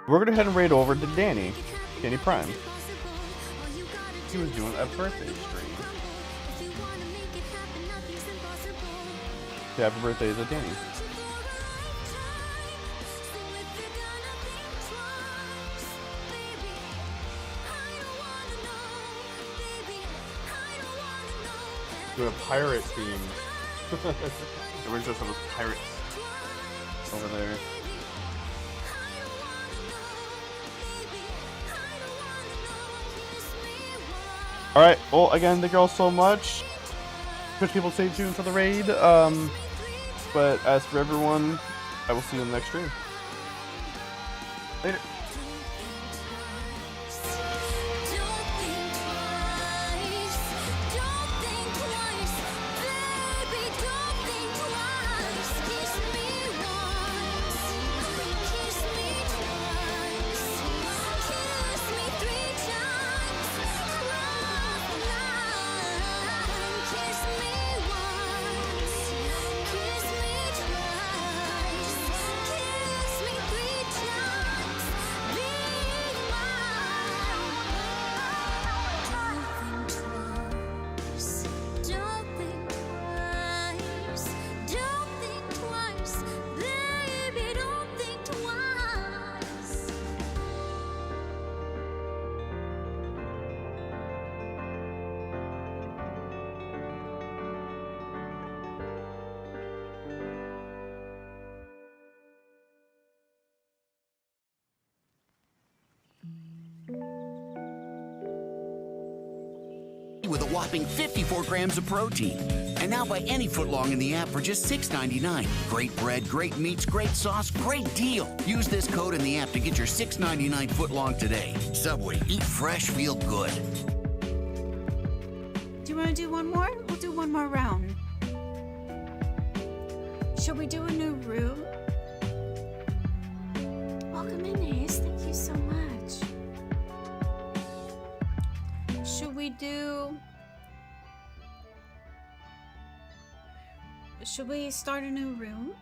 We're gonna head and raid over to Danny Prime. He was doing a birthday stream. Yeah, happy birthday to Danny. Doing a pirate theme. Everyone's just those pirates over there. Alright, well, again, thank you all so much. Twitch people, stay tuned for the raid. But as for everyone, I will see you in the next stream. Later. With a whopping 54 grams of protein. And now buy any footlong in the app for just $6.99. Great bread, great meats, great sauce, great deal. Use this code in the app to get your $6.99 footlong today. Subway, eat fresh, feel good. Do you want to do one more? We'll do one more round. Shall we do a new room? Welcome in, Ace. Thank you so much. Should we start a new room?